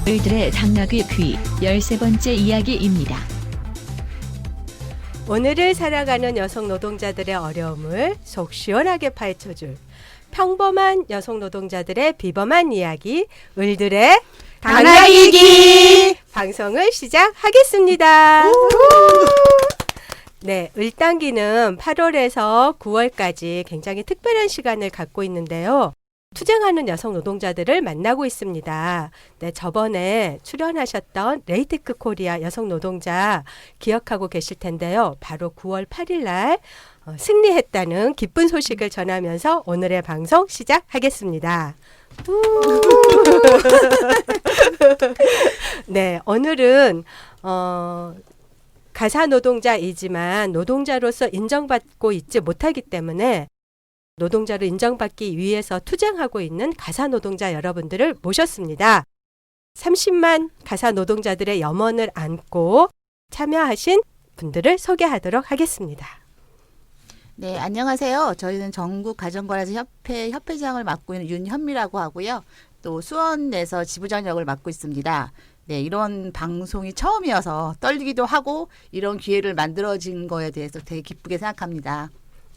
을들의 당나귀 귀 13번째 이야기입니다. 오늘을 살아가는 여성 노동자들의 어려움을 속 시원하게 파헤쳐줄 평범한 여성 노동자들의 비범한 이야기 을들의 당나귀기 방송을 시작하겠습니다. 네, 을당기는 8월에서 9월까지 굉장히 특별한 시간을 갖고 있는데요. 투쟁하는 여성 노동자들을 만나고 있습니다. 네, 저번에 출연하셨던 레이테크 코리아 여성 노동자 기억하고 계실 텐데요. 바로 9월 8일 날 승리했다는 기쁜 소식을 전하면서 오늘의 방송 시작하겠습니다. 네, 오늘은 가사 노동자이지만 노동자로서 인정받고 있지 못하기 때문에 노동자를 인정받기 위해서 투쟁하고 있는 가사 노동자 여러분들을 모셨습니다. 30만 가사 노동자들의 염원을 안고 참여하신 분들을 소개하도록 하겠습니다. 네, 안녕하세요. 저희는 전국 가정거래사 협회 협회장을 맡고 있는 윤현미라고 하고요. 또 수원에서 지부장 역을 맡고 있습니다. 네, 이런 방송이 처음이어서 떨리기도 하고 이런 기회를 만들어진 거에 대해서 되게 기쁘게 생각합니다.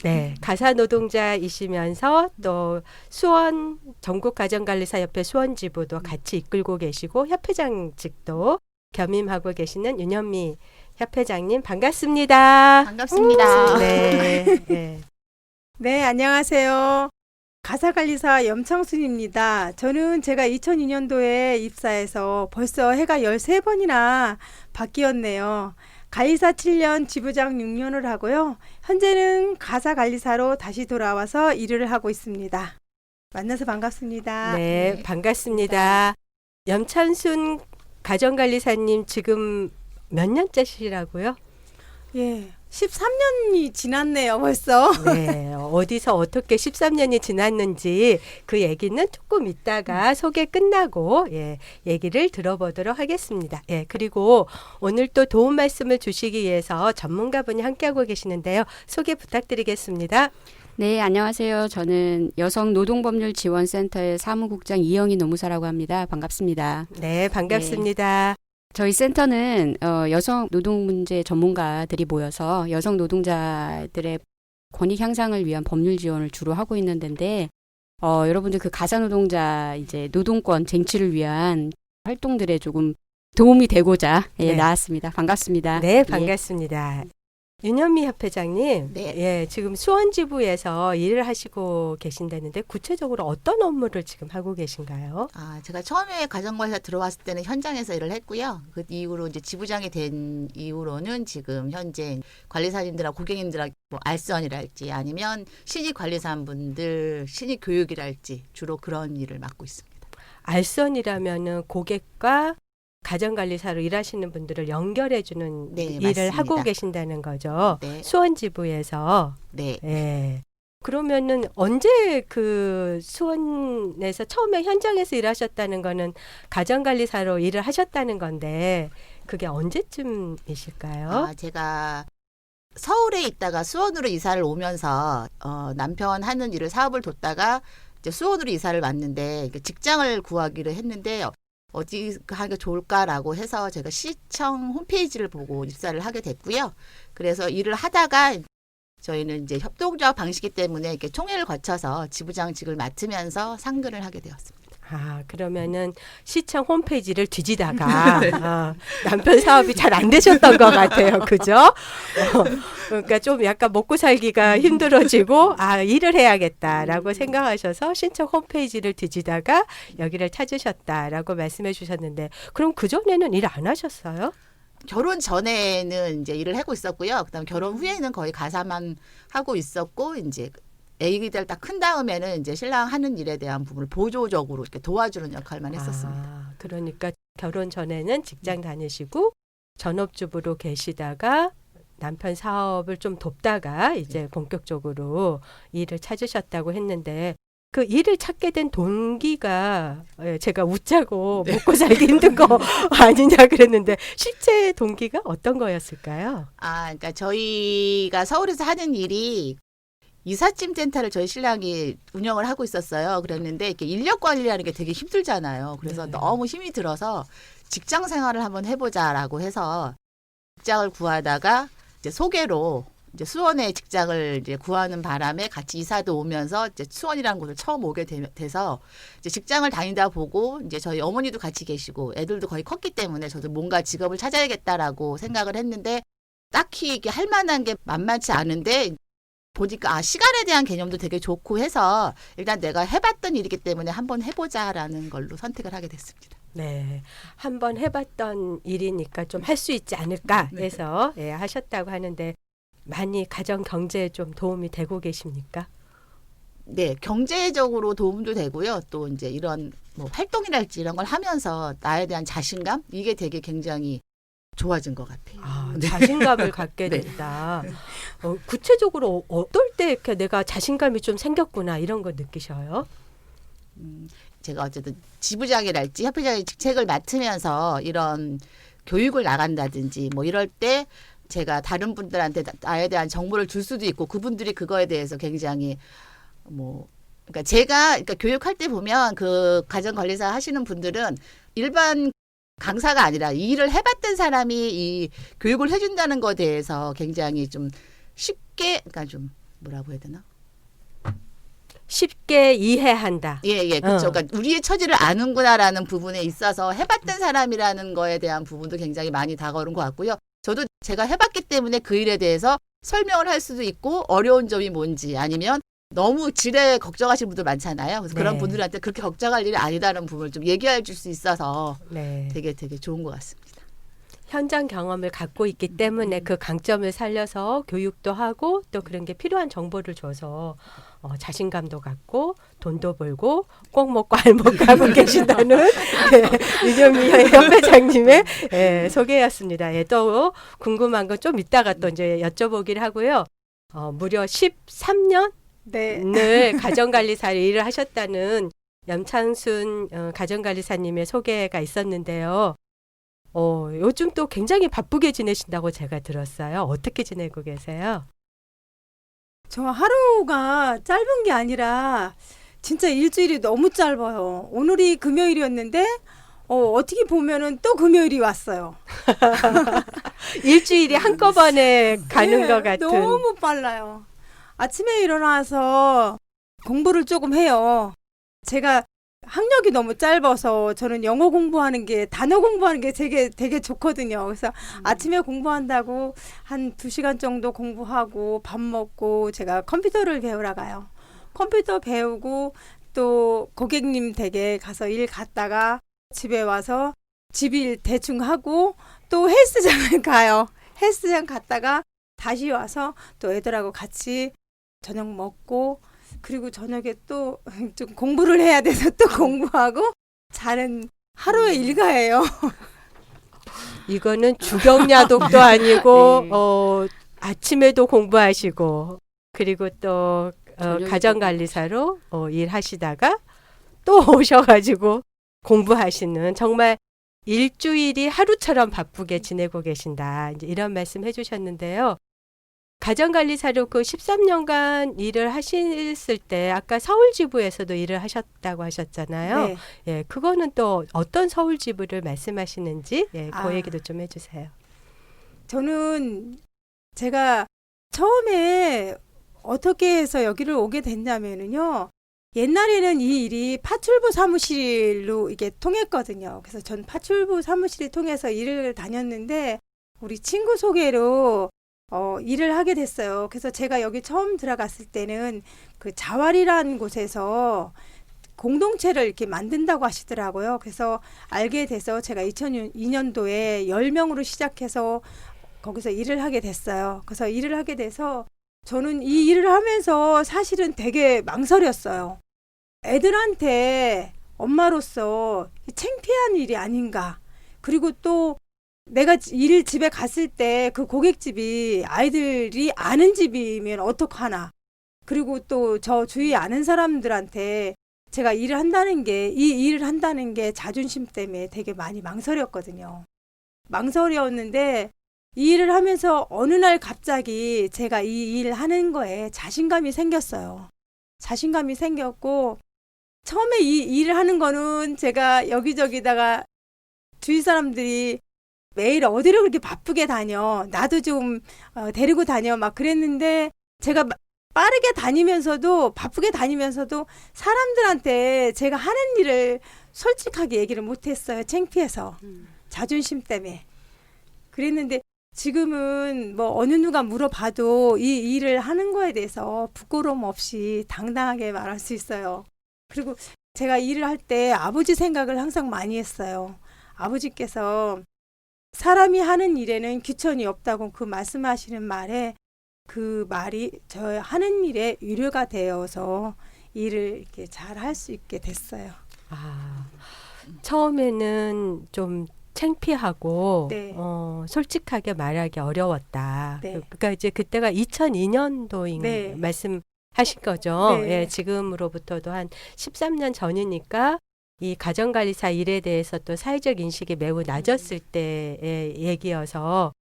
네, 가사 노동자이시면서 또 수원 전국가정관리사협회 수원지부도 같이 이끌고 계시고 협회장직도 겸임하고 계시는 윤현미 협회장님 반갑습니다. 반갑습니다. 네, 네. 네, 안녕하세요. 가사관리사 염창순입니다. 저는 제가 2002년도에 입사해서 벌써 해가 13번이나 바뀌었네요. 관리사 7년, 지부장 6년을 하고요. 현재는 가사관리사로 다시 돌아와서 일을 하고 있습니다. 만나서 반갑습니다. 네, 반갑습니다. 염찬순 가정관리사님 지금 몇 년째시라고요? 예, 13년이 지났네요, 벌써. 네, 어디서 어떻게 13년이 지났는지 그 얘기는 조금 이따가 소개 끝나고 얘기를 들어보도록 하겠습니다. 그리고 오늘 또 도움 말씀을 주시기 위해서 전문가분이 함께하고 계시는데요. 소개 부탁드리겠습니다. 네, 안녕하세요. 저는 여성노동법률지원센터의 사무국장 이영희 노무사라고 합니다. 반갑습니다. 네, 반갑습니다. 저희 센터는 여성 노동 문제 전문가들이 모여서 여성 노동자들의 권익 향상을 위한 법률 지원을 주로 하고 있는 데인데 여러분들 그 가사 노동자 이제 노동권 쟁취를 위한 활동들에 조금 도움이 되고자 나왔습니다. 반갑습니다. 네, 반갑습니다. 윤현미 협회장님, 네. 지금 수원지부에서 일을 하시고 계신다는데 구체적으로 어떤 업무를 지금 하고 계신가요? 제가 처음에 가정거래사 들어왔을 때는 현장에서 일을 했고요. 그 이후로 이제 지부장이 된 이후로는 지금 현재 관리사님들하고 고객님들하고 뭐 알선이랄지 아니면 신입 관리사분들 신입 교육이랄지 주로 그런 일을 맡고 있습니다. 알선이라면은 고객과 가정관리사로 일하시는 분들을 연결해주는 일을 맞습니다. 하고 계신다는 거죠. 네. 수원지부에서. 네. 네. 그러면은 언제 그 수원에서 처음에 현장에서 일하셨다는 거는 가정관리사로 일을 하셨다는 건데 그게 언제쯤이실까요? 제가 서울에 있다가 수원으로 이사를 오면서 남편 하는 일을 사업을 뒀다가 이제 수원으로 이사를 왔는데 직장을 구하기로 했는데 어디 하기가 좋을까라고 해서 제가 시청 홈페이지를 보고 입사를 하게 됐고요. 그래서 일을 하다가 저희는 이제 협동조합 방식이기 때문에 이렇게 총회를 거쳐서 지부장직을 맡으면서 상근을 하게 되었습니다. 그러면은 시청 홈페이지를 뒤지다가 남편 사업이 잘 안 되셨던 것 같아요. 그죠? 그러니까 좀 약간 먹고 살기가 힘들어지고 일을 해야겠다라고 생각하셔서 시청 홈페이지를 뒤지다가 여기를 찾으셨다라고 말씀해 주셨는데 그럼 그전에는 일 안 하셨어요? 결혼 전에는 이제 일을 하고 있었고요. 그다음 결혼 후에는 거의 가사만 하고 있었고 이제 애기들 딱 큰 다음에는 이제 신랑 하는 일에 대한 부분을 보조적으로 이렇게 도와주는 역할만 했었습니다. 그러니까 결혼 전에는 직장 다니시고 전업주부로 계시다가 남편 사업을 좀 돕다가 이제 본격적으로 일을 찾으셨다고 했는데 그 일을 찾게 된 동기가 제가 웃자고 먹고 살기 힘든 거 아니냐 그랬는데 실제 동기가 어떤 거였을까요? 그러니까 저희가 서울에서 하는 일이 이삿짐 센터를 저희 신랑이 운영을 하고 있었어요. 그랬는데 이렇게 인력 관리하는 게 되게 힘들잖아요. 그래서 네. 너무 힘이 들어서 직장 생활을 한번 해보자라고 해서 직장을 구하다가 이제 소개로 이제 수원에 직장을 이제 구하는 바람에 같이 이사도 오면서 이제 수원이라는 곳을 처음 오게 돼서 이제 직장을 다니다 보고 이제 저희 어머니도 같이 계시고 애들도 거의 컸기 때문에 저도 뭔가 직업을 찾아야겠다라고 생각을 했는데 딱히 이게 할 만한 게 만만치 않은데 보니까 시간에 대한 개념도 되게 좋고 해서 일단 내가 해봤던 일이기 때문에 한번 해보자라는 걸로 선택을 하게 됐습니다. 네, 한번 해봤던 일이니까 좀 할 수 있지 않을까 해서 예, 하셨다고 하는데 많이 가정 경제에 좀 도움이 되고 계십니까? 네, 경제적으로 도움도 되고요. 또 이제 이런 뭐 활동이랄지 이런 걸 하면서 나에 대한 자신감 이게 되게 굉장히 좋아진 것 같아요. 네. 자신감을 갖게 네. 됐다. 구체적으로 어떨 때 이렇게 내가 자신감이 좀 생겼구나 이런 거 느끼셔요? 제가 어쨌든 지부장이랄지 협회장의 직책을 맡으면서 이런 교육을 나간다든지 뭐 이럴 때 제가 다른 분들한테 나에 대한 정보를 줄 수도 있고 그분들이 그거에 대해서 굉장히 뭐 그러니까 제가 그러니까 교육할 때 보면 그 가정관리사 하시는 분들은 일반 강사가 아니라 이 일을 해봤던 사람이 이 교육을 해준다는 것에 대해서 굉장히 좀 쉽게 그러니까 좀 뭐라고 해야 되나? 쉽게 이해한다. 예, 그렇죠. 그러니까 우리의 처지를 아는구나라는 부분에 있어서 해봤던 사람이라는 거에 대한 부분도 굉장히 많이 다가오는 것 같고요. 저도 제가 해봤기 때문에 그 일에 대해서 설명을 할 수도 있고 어려운 점이 뭔지 아니면 너무 지레 걱정하시는 분들 많잖아요. 그래서 그런 네. 분들한테 그렇게 걱정할 일이 아니다라는 부분을 좀 얘기해 줄 수 있어서 네. 되게 좋은 것 같습니다. 현장 경험을 갖고 있기 때문에 그 강점을 살려서 교육도 하고 또 그런 게 필요한 정보를 줘서 자신감도 갖고 돈도 벌고 꼭 먹고 알먹고 계신다는 윤영미 협회장님의 소개였습니다. 또 궁금한 건 좀 이따가 또 이제 여쭤보기를 하고요. 무려 13년을 네. 가정관리사로 일을 하셨다는 염창순 가정관리사님의 소개가 있었는데요. 요즘 또 굉장히 바쁘게 지내신다고 제가 들었어요. 어떻게 지내고 계세요? 저 하루가 짧은 게 아니라 진짜 일주일이 너무 짧아요. 오늘이 금요일이었는데 어떻게 보면은 또 금요일이 왔어요. 일주일이 한꺼번에 가는 네, 것 같은. 너무 빨라요. 아침에 일어나서 공부를 조금 해요. 제가 학력이 너무 짧아서 저는 영어 공부하는 게 단어 공부하는 게 되게 좋거든요. 그래서 아침에 공부한다고 한 2시간 정도 공부하고 밥 먹고 제가 컴퓨터를 배우러 가요. 컴퓨터 배우고 또 고객님 댁에 가서 일 갔다가 집에 와서 집일 대충 하고 또 헬스장을 가요. 헬스장 갔다가 다시 와서 또 애들하고 같이 저녁 먹고 그리고 저녁에 또 좀 공부를 해야 돼서 또 공부하고 자는 하루의 일과예요. 이거는 주경야독도 아니고 아침에도 공부하시고 그리고 또 가정관리사로 일하시다가 또 오셔가지고 공부하시는 정말 일주일이 하루처럼 바쁘게 지내고 계신다. 이제 이런 말씀 해주셨는데요. 가정관리사로 그 13년간 일을 하셨을 때 아까 서울지부에서도 일을 하셨다고 하셨잖아요. 네. 예, 그거는 또 어떤 서울지부를 말씀하시는지 그 아. 얘기도 좀 해주세요. 저는 제가 처음에 어떻게 해서 여기를 오게 됐냐면은요. 옛날에는 이 일이 파출부 사무실로 이게 통했거든요. 그래서 전 파출부 사무실을 통해서 일을 다녔는데 우리 친구 소개로 일을 하게 됐어요. 그래서 제가 여기 처음 들어갔을 때는 그 자활이라는 곳에서 공동체를 이렇게 만든다고 하시더라고요. 그래서 알게 돼서 제가 2002년도에 10명으로 시작해서 거기서 일을 하게 됐어요. 그래서 일을 하게 돼서 저는 이 일을 하면서 사실은 되게 망설였어요. 애들한테 엄마로서 창피한 일이 아닌가. 그리고 또 내가 집에 갔을 때 그 고깃집이 아이들이 아는 집이면 어떡하나. 그리고 또 저 주위에 아는 사람들한테 제가 이 일을 한다는 게 자존심 때문에 되게 많이 망설였거든요. 망설였는데 이 일을 하면서 어느 날 갑자기 제가 이 일을 하는 거에 자신감이 생겼어요. 자신감이 생겼고 처음에 이 일을 하는 거는 제가 여기저기다가 주위 사람들이 매일 어디를 그렇게 바쁘게 다녀. 나도 좀 데리고 다녀. 막 그랬는데 제가 빠르게 다니면서도 바쁘게 다니면서도 사람들한테 제가 하는 일을 솔직하게 얘기를 못했어요. 창피해서. 자존심 때문에. 그랬는데 지금은 뭐 어느 누가 물어봐도 이 일을 하는 거에 대해서 부끄러움 없이 당당하게 말할 수 있어요. 그리고 제가 일을 할 때 아버지 생각을 항상 많이 했어요. 아버지께서 사람이 하는 일에는 귀천이 없다고 그 말씀하시는 말에 그 말이 저 하는 일에 유료가 되어서 일을 이렇게 잘 할 수 있게 됐어요. 아, 처음에는 좀 창피하고 네. 솔직하게 말하기 어려웠다. 네. 그러니까 이제 그때가 2002년도인 네. 말씀하신 거죠. 네. 예, 지금으로부터도 한 13년 전이니까 이 가정관리사 일에 대해서 또 사회적 인식이 매우 낮았을 때의 얘기여서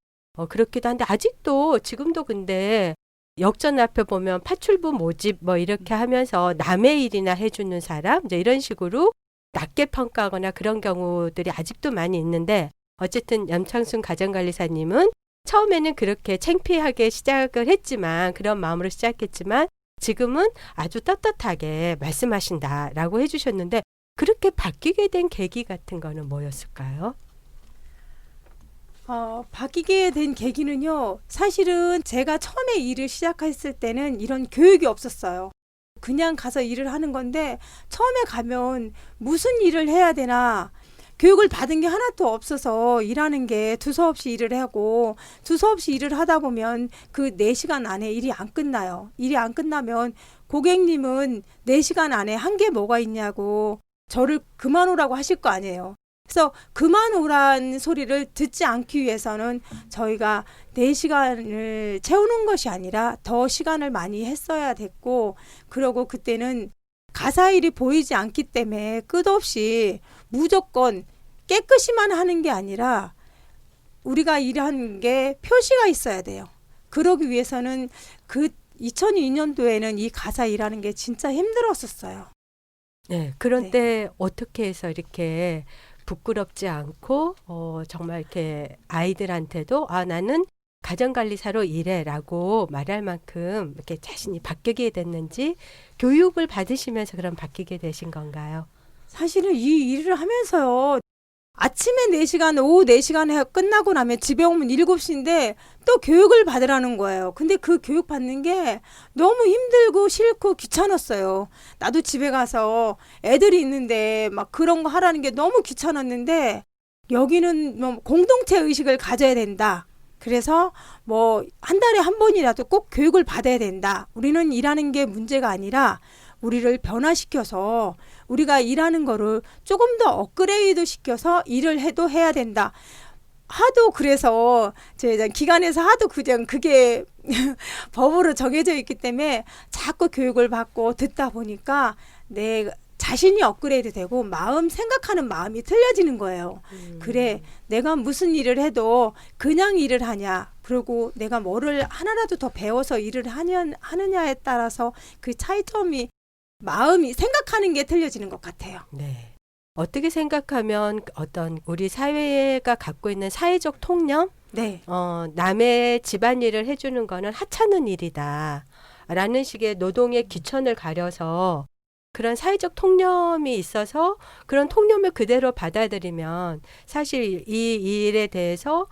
그렇기도 한데 아직도 지금도 근데 역전 앞에 보면 파출부 모집 뭐 이렇게 하면서 남의 일이나 해주는 사람 이제 이런 식으로 낮게 평가하거나 그런 경우들이 아직도 많이 있는데 어쨌든 염창순 가정관리사님은 처음에는 그렇게 창피하게 시작을 했지만 그런 마음으로 시작했지만 지금은 아주 떳떳하게 말씀하신다라고 해주셨는데 그렇게 바뀌게 된 계기 같은 거는 뭐였을까요? 바뀌게 된 계기는요. 사실은 제가 처음에 일을 시작했을 때는 이런 교육이 없었어요. 그냥 가서 일을 하는 건데 처음에 가면 무슨 일을 해야 되나 교육을 받은 게 하나도 없어서 일하는 게 두서없이 일을 하고 두서없이 일을 하다 보면 그 4시간 안에 일이 안 끝나요. 일이 안 끝나면 고객님은 4시간 안에 한 게 뭐가 있냐고 저를 그만 오라고 하실 거 아니에요. 그래서 그만 오란 소리를 듣지 않기 위해서는 저희가 4시간을 채우는 것이 아니라 더 시간을 많이 했어야 됐고 그러고 그때는 가사일이 보이지 않기 때문에 끝없이 무조건 깨끗이만 하는 게 아니라 우리가 일하는 게 표시가 있어야 돼요. 그러기 위해서는 그 2002년도에는 이 가사 일하는 게 진짜 힘들었었어요. 네, 그런 때 어떻게 해서 이렇게 부끄럽지 않고 정말 이렇게 아이들한테도 나는 가정관리사로 일해라고 말할 만큼 이렇게 자신이 바뀌게 됐는지 교육을 받으시면서 그럼 바뀌게 되신 건가요? 사실은 이 일을 하면서요. 아침에 4시간, 오후 4시간 끝나고 나면 집에 오면 7시인데 또 교육을 받으라는 거예요. 근데 그 교육 받는 게 너무 힘들고 싫고 귀찮았어요. 나도 집에 가서 애들이 있는데 막 그런 거 하라는 게 너무 귀찮았는데 여기는 뭐 공동체 의식을 가져야 된다. 그래서 뭐 한 달에 한 번이라도 꼭 교육을 받아야 된다. 우리는 일하는 게 문제가 아니라 우리를 변화시켜서 우리가 일하는 거를 조금 더 업그레이드 시켜서 일을 해도 해야 된다. 하도 그래서 제 기관에서 하도 그냥 그게 법으로 정해져 있기 때문에 자꾸 교육을 받고 듣다 보니까 내 자신이 업그레이드 되고 마음 생각하는 마음이 틀려지는 거예요. 그래 내가 무슨 일을 해도 그냥 일을 하냐 그리고 내가 뭐를 하나라도 더 배워서 일을 하느냐에 따라서 그 차이점이 마음이 생각하는 게 틀려지는 것 같아요. 네. 어떻게 생각하면 어떤 우리 사회가 갖고 있는 사회적 통념? 네. 남의 집안일을 해주는 거는 하찮은 일이다. 라는 식의 노동의 귀천을 가려서 그런 사회적 통념이 있어서 그런 통념을 그대로 받아들이면 사실 이 일에 대해서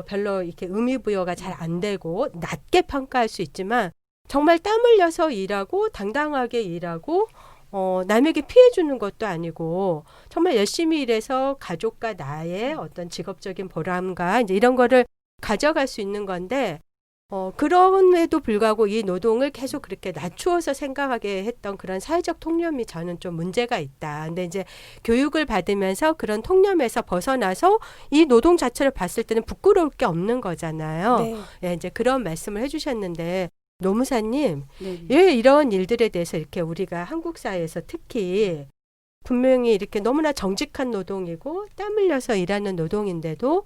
별로 이렇게 의미부여가 잘 안 되고 낮게 평가할 수 있지만 정말 땀 흘려서 일하고 당당하게 일하고 남에게 피해 주는 것도 아니고 정말 열심히 일해서 가족과 나의 어떤 직업적인 보람과 이제 이런 거를 가져갈 수 있는 건데 그럼에도 불구하고 이 노동을 계속 그렇게 낮추어서 생각하게 했던 그런 사회적 통념이 저는 좀 문제가 있다. 근데 이제 교육을 받으면서 그런 통념에서 벗어나서 이 노동 자체를 봤을 때는 부끄러울 게 없는 거잖아요. 네. 예, 이제 그런 말씀을 해주셨는데 노무사님, 네. 왜 이런 일들에 대해서 이렇게 우리가 한국 사회에서 특히 분명히 이렇게 너무나 정직한 노동이고 땀 흘려서 일하는 노동인데도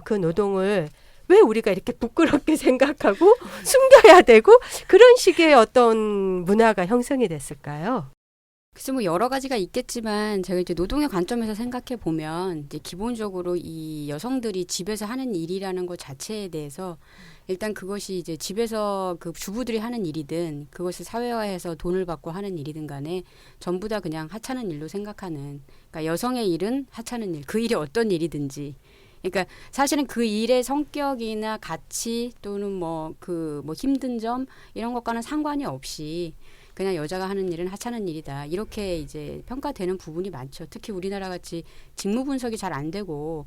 그 노동을 왜 우리가 이렇게 부끄럽게 생각하고 숨겨야 되고 그런 식의 어떤 문화가 형성이 됐을까요? 글쎄 뭐 여러 가지가 있겠지만 제가 이제 노동의 관점에서 생각해 보면 이제 기본적으로 이 여성들이 집에서 하는 일이라는 것 자체에 대해서 일단 그것이 이제 집에서 그 주부들이 하는 일이든 그것을 사회화해서 돈을 받고 하는 일이든 간에 전부 다 그냥 하찮은 일로 생각하는, 그러니까 여성의 일은 하찮은 일, 그 일이 어떤 일이든지, 그러니까 사실은 그 일의 성격이나 가치 또는 뭐 힘든 점 이런 것과는 상관이 없이 그냥 여자가 하는 일은 하찮은 일이다, 이렇게 이제 평가되는 부분이 많죠. 특히 우리나라 같이 직무 분석이 잘 안 되고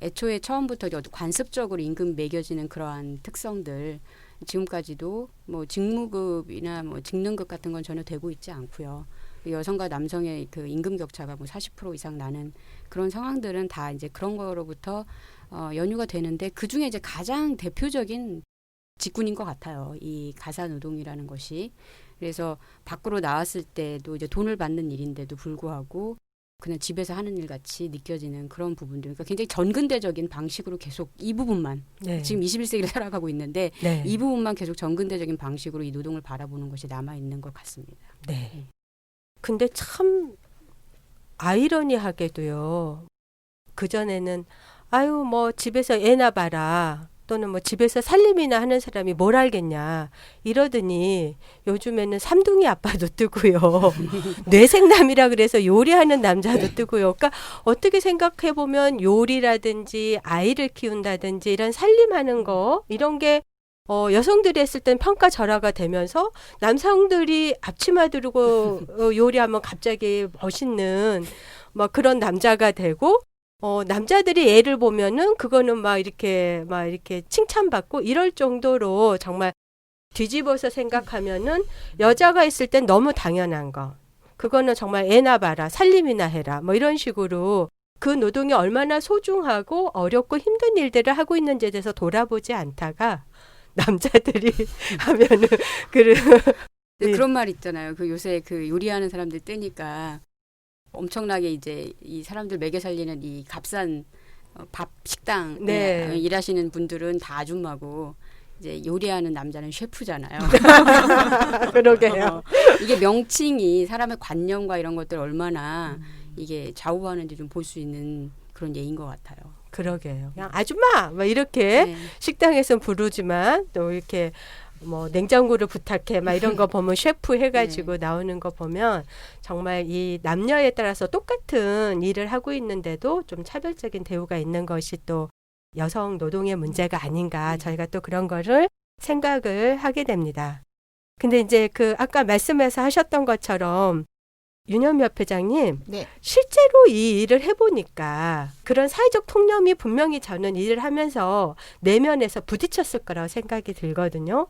애초에 처음부터 관습적으로 임금 매겨지는 그러한 특성들, 지금까지도 뭐 직무급이나 뭐 직능급 같은 건 전혀 되고 있지 않고요. 여성과 남성의 그 임금 격차가 뭐 40% 이상 나는 그런 상황들은 다 이제 그런 거로부터 연유가 되는데, 그 중에 이제 가장 대표적인 직군인 것 같아요. 이 가사 노동이라는 것이. 그래서 밖으로 나왔을 때도 이제 돈을 받는 일인데도 불구하고 그냥 집에서 하는 일 같이 느껴지는 그런 부분들. 그러니까 굉장히 전근대적인 방식으로 계속 이 부분만, 네. 지금 21세기를 살아가고 있는데 네. 이 부분만 계속 전근대적인 방식으로 이 노동을 바라보는 것이 남아있는 것 같습니다. 네. 근데 참 아이러니하게도요. 그전에는 아유 뭐 집에서 애나 봐라, 또는 뭐 집에서 살림이나 하는 사람이 뭘 알겠냐 이러더니 요즘에는 삼둥이 아빠도 뜨고요. 뇌생남이라 그래서 요리하는 남자도 뜨고요. 그러니까 어떻게 생각해 보면 요리라든지 아이를 키운다든지 이런 살림하는 거 이런 게 여성들이 했을 땐 평가절하가 되면서 남성들이 앞치마 두르고 요리하면 갑자기 멋있는 막 그런 남자가 되고, 남자들이 애를 보면은 그거는 막 이렇게 칭찬받고 이럴 정도로 정말 뒤집어서 생각하면은 여자가 있을 땐 너무 당연한 거. 그거는 정말 애나 봐라, 살림이나 해라, 뭐 이런 식으로 그 노동이 얼마나 소중하고 어렵고 힘든 일들을 하고 있는지에 대해서 돌아보지 않다가 남자들이 하면은 그런 말 있잖아요. 그 요새 그 요리하는 사람들 뜨니까 엄청나게 이제 이 사람들 먹여 살리는 이 값싼 밥 식당 네. 일하시는 분들은 다 아줌마고 이제 요리하는 남자는 셰프잖아요. 그러게요. 이게 명칭이 사람의 관념과 이런 것들 얼마나 이게 좌우하는지 좀 볼 수 있는 그런 예인 것 같아요. 그러게요. 그냥 아줌마 막 이렇게 네. 식당에서 부르지만 또 이렇게 뭐 냉장고를 부탁해 막 이런 거 보면 셰프 해가지고 나오는 거 보면 정말 이 남녀에 따라서 똑같은 일을 하고 있는데도 좀 차별적인 대우가 있는 것이 또 여성 노동의 문제가 아닌가, 저희가 또 그런 거를 생각을 하게 됩니다. 근데 이제 그 아까 말씀해서 하셨던 것처럼 윤현미협 회장님, 네. 실제로 이 일을 해보니까 그런 사회적 통념이 분명히 저는 일을 하면서 내면에서 부딪혔을 거라고 생각이 들거든요.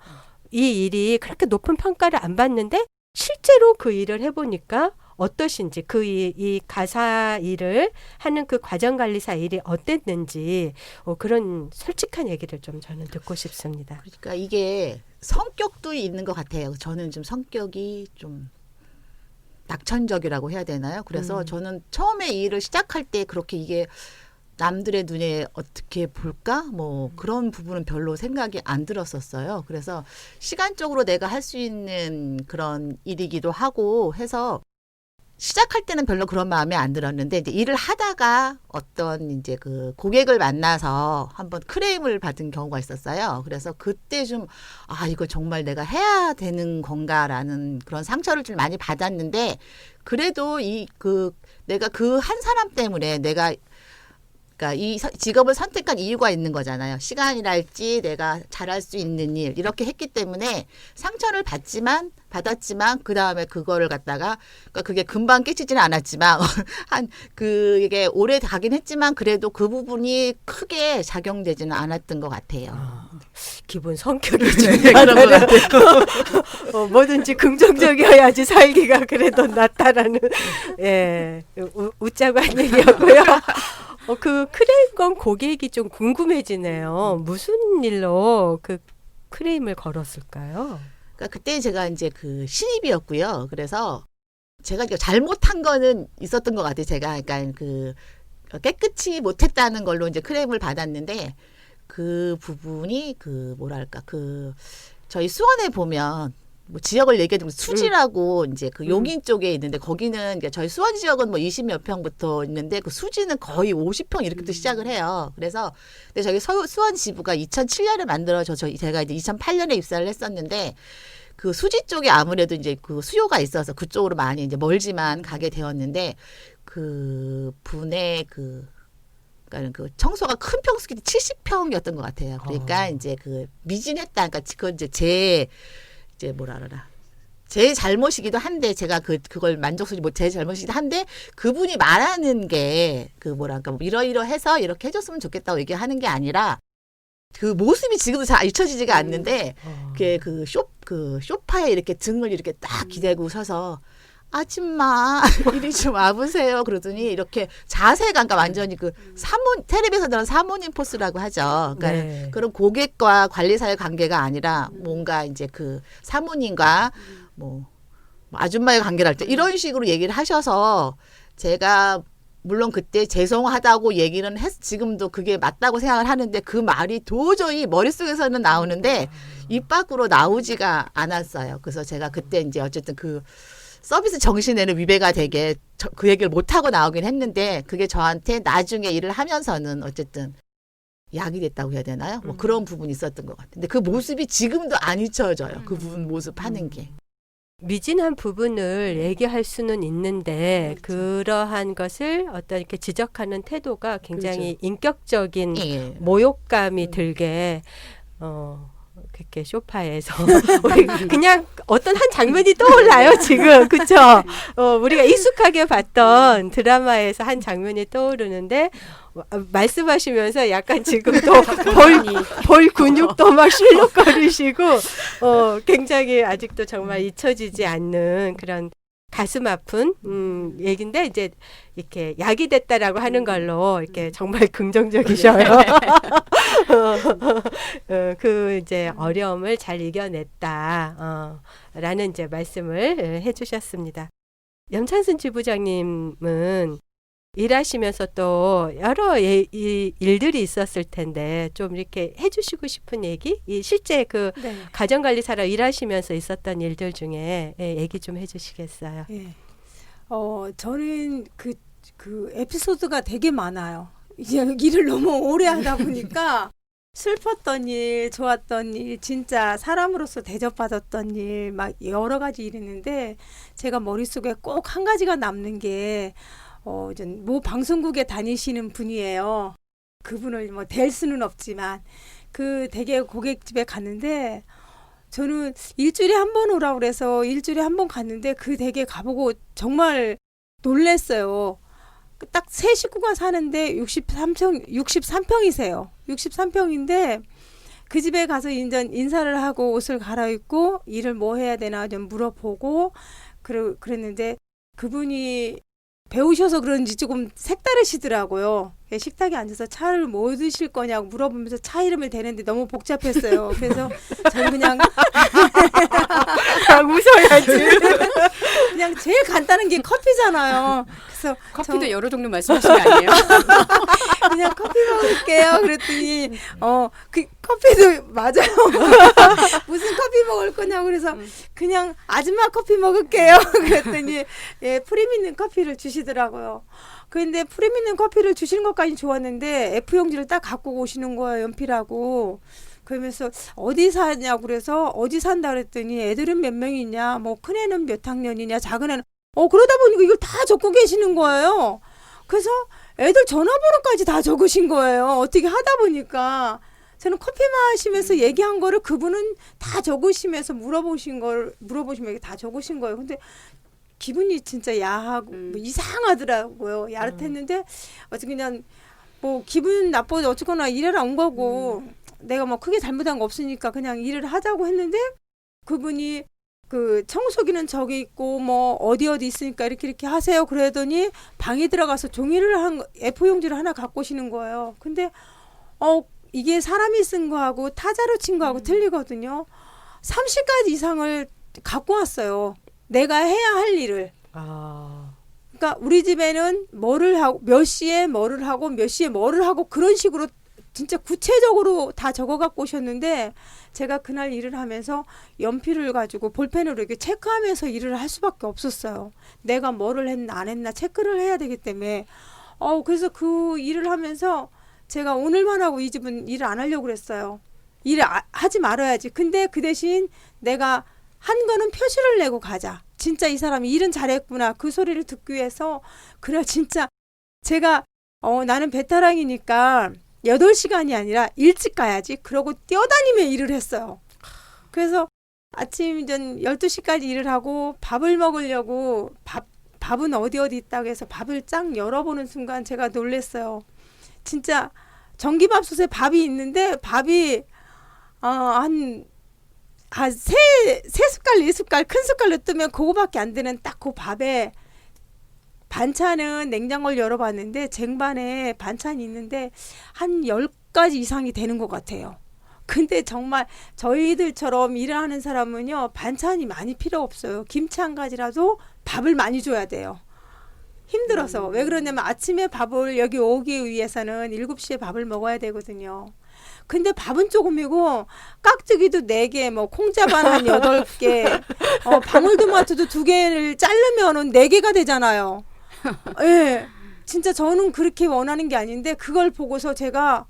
이 일이 그렇게 높은 평가를 안 받는데 실제로 그 일을 해보니까 어떠신지, 그 이 가사 일을 하는 그 과정관리사 일이 어땠는지 그런 솔직한 얘기를 좀 저는 듣고 싶습니다. 그러니까 이게 성격도 있는 것 같아요. 저는 좀 성격이 좀 낙천적이라고 해야 되나요? 그래서 저는 처음에 이 일을 시작할 때 그렇게 이게 남들의 눈에 어떻게 볼까? 뭐 그런 부분은 별로 생각이 안 들었었어요. 그래서 시간적으로 내가 할 수 있는 그런 일이기도 하고 해서 시작할 때는 별로 그런 마음에 안 들었는데 이제 일을 하다가 어떤 이제 그 고객을 만나서 한번 크레임을 받은 경우가 있었어요. 그래서 그때 좀 이거 정말 내가 해야 되는 건가라는 그런 상처를 좀 많이 받았는데, 그래도 내가 그 한 사람 때문에 그러니까 이 직업을 선택한 이유가 있는 거잖아요. 시간이랄지 내가 잘할 수 있는 일 이렇게 했기 때문에 상처를 받았지만 그 다음에 그거를 갖다가 그러니까 그게 금방 깨지지는 않았지만 이게 오래 가긴 했지만 그래도 그 부분이 크게 작용되지는 않았던 것 같아요. 기본 성격이 중요하다. 뭐든지 긍정적이어야지 살기가 그래도 낫다라는 웃자고 한 얘기였고요. 그 크레임 고객이 좀 궁금해지네요. 무슨 일로 그 크레임을 걸었을까요? 그러니까 그때 제가 이제 그 신입이었고요. 그래서 제가 이제 잘못한 거는 있었던 것 같아요. 제가 그러니까 그 깨끗이 못했다는 걸로 이제 크레임을 받았는데, 그 부분이 그 뭐랄까 그 저희 수원에 보면 뭐 지역을 얘기해드리면 수지라고 이제 그 용인 쪽에 있는데 거기는 이제 저희 수원 지역은 뭐 20몇 평부터 있는데 그 수지는 거의 50평 이렇게부터 시작을 해요. 그래서 근데 저기 수원 지부가 2007년에 만들어져 제가 이제 2008년에 입사를 했었는데 그 수지 쪽에 아무래도 이제 그 수요가 있어서 그쪽으로 많이 이제 멀지만 가게 되었는데 그 분의 그러니까 그 청소가 큰 평수기 70평이었던 것 같아요. 그러니까 이제 그 미진했다. 그러니까 그건 이제 뭐라 그러나 제 잘못이기도 한데 제가 그걸 만족스럽지 못 제 잘못이기도 한데 그분이 말하는 게 그 뭐랄까 뭐 이러이러해서 이렇게 해줬으면 좋겠다고 얘기하는 게 아니라 그 모습이 지금도 잘 잊혀지지가 않는데 그 소파에 이렇게 등을 이렇게 딱 기대고 서서 아줌마 이리 좀 와보세요. 그러더니 이렇게 자세가 그러니까 완전히 그 텔레비에서 사모님 포스라고 하죠. 그러니까 네. 그런 고객과 관리사의 관계가 아니라 뭔가 이제 그 사모님과 뭐 아줌마의 관계를 할 때 이런 식으로 얘기를 하셔서 제가 물론 그때 죄송하다고 얘기는 지금도 그게 맞다고 생각을 하는데 그 말이 도저히 머릿속에서는 나오는데 입 밖으로 나오지가 않았어요. 그래서 제가 그때 이제 어쨌든 그 서비스 정신에는 위배가 되게 그 얘기를 못하고 나오긴 했는데 그게 저한테 나중에 일을 하면서는 어쨌든 약이 됐다고 해야 되나요? 뭐 그런 부분이 있었던 것 같아요. 근데 그 모습이 지금도 안 잊혀져요. 그 부분 모습 하는 게. 미진한 부분을 얘기할 수는 있는데 그러한 것을 어떤 이렇게 지적하는 태도가 굉장히 인격적인 예. 모욕감이 들게 그렇게 소파에서 우리 그냥 어떤 한 장면이 떠올라요 지금 그쵸? 우리가 익숙하게 봤던 드라마에서 한 장면이 떠오르는데 말씀하시면서 약간 지금 또 볼 근육도 막 실룩거리시고 굉장히 아직도 정말 잊혀지지 않는 그런 가슴 아픈 얘긴데 이제 이렇게 약이 됐다라고 하는 걸로 이렇게 정말 긍정적이셔요. 그 이제 어려움을 잘 이겨냈다. 라는 이제 말씀을 해주셨습니다. 염찬순 지부장님은 일하시면서 또 여러 일들이 있었을 텐데 좀 이렇게 해주시고 싶은 얘기, 실제 그 네. 가정관리사로 일하시면서 있었던 일들 중에 얘기 좀 해주시겠어요? 예. 저는 그 에피소드가 되게 많아요. 이제 일을 너무 오래 하다 보니까 슬펐던 일, 좋았던 일, 진짜 사람으로서 대접받았던 일, 막 여러 가지 일이 있는데 제가 머릿속에 꼭 한 가지가 남는 게 모 방송국에 다니시는 분이에요. 그분을 뭐 댈 수는 없지만 그 대개 고객집에 갔는데 저는 일주일에 한 번 오라고 그래서 일주일에 한 번 갔는데 그 댁에 가보고 정말 놀랬어요. 딱 세 식구가 사는데 63평이세요. 63평인데 그 집에 가서 인사를 하고 옷을 갈아입고 일을 뭐 해야 되나 좀 물어보고 그랬는데 그분이 배우셔서 그런지 조금 색다르시더라고요. 식탁에 앉아서 차를 뭐 드실 거냐고 물어보면서 차 이름을 대는데 너무 복잡했어요. 그래서 저는 그냥 웃어야지. 그냥 제일 간단한 게 커피잖아요. 그래서 커피도 여러 종류 말씀하신 거 아니에요? 그냥 커피 먹을게요. 그랬더니 그 커피도 맞아요. 무슨 커피 먹을 거냐고 그래서 그냥 아줌마 커피 먹을게요. 그랬더니 프림 있는 커피를 주시더라고요. 근데 프림 있는 커피를 주시는 것까지 좋았는데 F용지를 딱 갖고 오시는 거예요. 연필하고. 그러면서 어디 사냐고 그래서 어디 산다 그랬더니 애들은 몇 명이냐 뭐 큰애는 몇 학년이냐 작은애는 그러다 보니까 이걸 다 적고 계시는 거예요. 그래서 애들 전화번호까지 다 적으신 거예요. 어떻게 하다 보니까 저는 커피 마시면서 얘기한 거를 그분은 다 적으시면서 물어보시면 다 적으신 거예요. 근데 기분이 진짜 야하고 뭐 이상하더라고요. 야릇했는데 어쨌든 그냥 뭐 기분 나빠도 어쨌거나 일하러 온 거고 내가 뭐 크게 잘못한 거 없으니까 그냥 일을 하자고 했는데 그분이 그 청소기는 저기 있고 뭐 어디 있으니까 이렇게 하세요. 그러더니 방에 들어가서 종이를 A4용지를 하나 갖고 오시는 거예요. 근데 이게 사람이 쓴 거하고 타자로 친 거하고 틀리거든요. 30가지 이상을 갖고 왔어요. 내가 해야 할 일을. 그러니까 우리 집에는 뭐를 하고 몇 시에 뭐를 하고 몇 시에 뭐를 하고 그런 식으로 진짜 구체적으로 다 적어 갖고 오셨는데 제가 그날 일을 하면서 연필을 가지고 볼펜으로 이렇게 체크하면서 일을 할 수밖에 없었어요. 내가 뭐를 했나 안 했나 체크를 해야 되기 때문에 그래서 그 일을 하면서 제가 오늘만 하고 이 집은 일을 안 하려고 그랬어요. 일을 하지 말아야지. 근데 그 대신 내가 한 거는 표시를 내고 가자. 진짜 이 사람이 일은 잘했구나. 그 소리를 듣기 위해서 그날 진짜 제가 나는 베테랑이니까 8시간이 아니라 일찍 가야지. 그러고 뛰어다니며 일을 했어요. 그래서 아침 전 12시까지 일을 하고 밥을 먹으려고 밥은 어디 있다고 해서 밥을 쫙 열어보는 순간 제가 놀랐어요. 진짜 전기밥솥에 밥이 있는데 밥이 한 세 숟갈, 4숟갈 큰 숟갈로 뜨면 그거밖에 안 되는 딱 그 밥에 반찬은 냉장고를 열어봤는데 쟁반에 반찬이 있는데 한 10가지 이상이 되는 것 같아요. 근데 정말 저희들처럼 일을 하는 사람은요 반찬이 많이 필요 없어요. 김치 한 가지라도 밥을 많이 줘야 돼요. 힘들어서. 왜 그러냐면 아침에 밥을 여기 오기 위해서는 7시에 밥을 먹어야 되거든요. 근데 밥은 조금이고 깍두기도 4개, 뭐 콩자반 한 8개, 방울토마토도 2개를 자르면은 4개가 되잖아요. 예. 진짜 저는 그렇게 원하는 게 아닌데 그걸 보고서 제가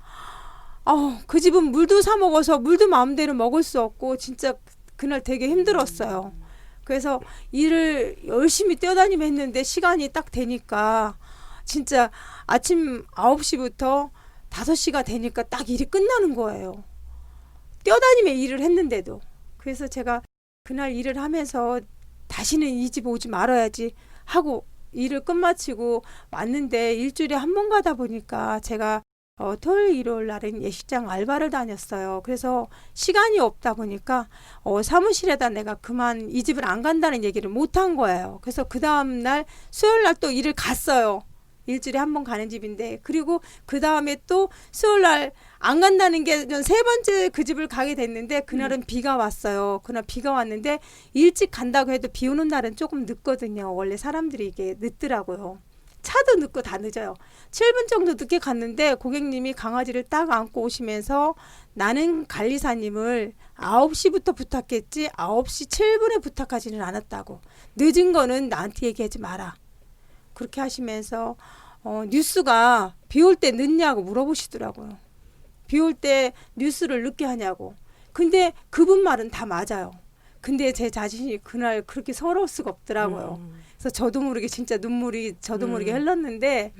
그 집은 물도 사 먹어서 물도 마음대로 먹을 수 없고 진짜 그날 되게 힘들었어요. 그래서 일을 열심히 뛰어다니며 했는데 시간이 딱 되니까 진짜 아침 9시부터 5시가 되니까 딱 일이 끝나는 거예요. 뛰어다니며 일을 했는데도. 그래서 제가 그날 일을 하면서 다시는 이 집 오지 말아야지 하고 일을 끝마치고 왔는데 일주일에 한 번 가다 보니까 제가 토요일 일요일 날은 예식장 알바를 다녔어요. 그래서 시간이 없다 보니까 사무실에다 내가 그만 이 집을 안 간다는 얘기를 못 한 거예요. 그래서 그 다음날 수요일 날 또 일을 갔어요. 일주일에 한 번 가는 집인데 그리고 그 다음에 또 수요일 날 안 간다는 게 3번째 그 집을 가게 됐는데 그날은 비가 왔어요. 그날 비가 왔는데 일찍 간다고 해도 비 오는 날은 조금 늦거든요. 원래 사람들이 이게 늦더라고요. 차도 늦고 다 늦어요. 7분 정도 늦게 갔는데 고객님이 강아지를 딱 안고 오시면서 나는 관리사님을 9시부터 부탁했지 9시 7분에 부탁하지는 않았다고. 늦은 거는 나한테 얘기하지 마라. 그렇게 하시면서 뉴스가 비 올 때 늦냐고 물어보시더라고요. 비 올 때 뉴스를 늦게 하냐고. 근데 그분 말은 다 맞아요. 근데 제 자신이 그날 그렇게 서러울 수가 없더라고요. 그래서 저도 모르게 진짜 눈물이 저도 모르게 흘렀는데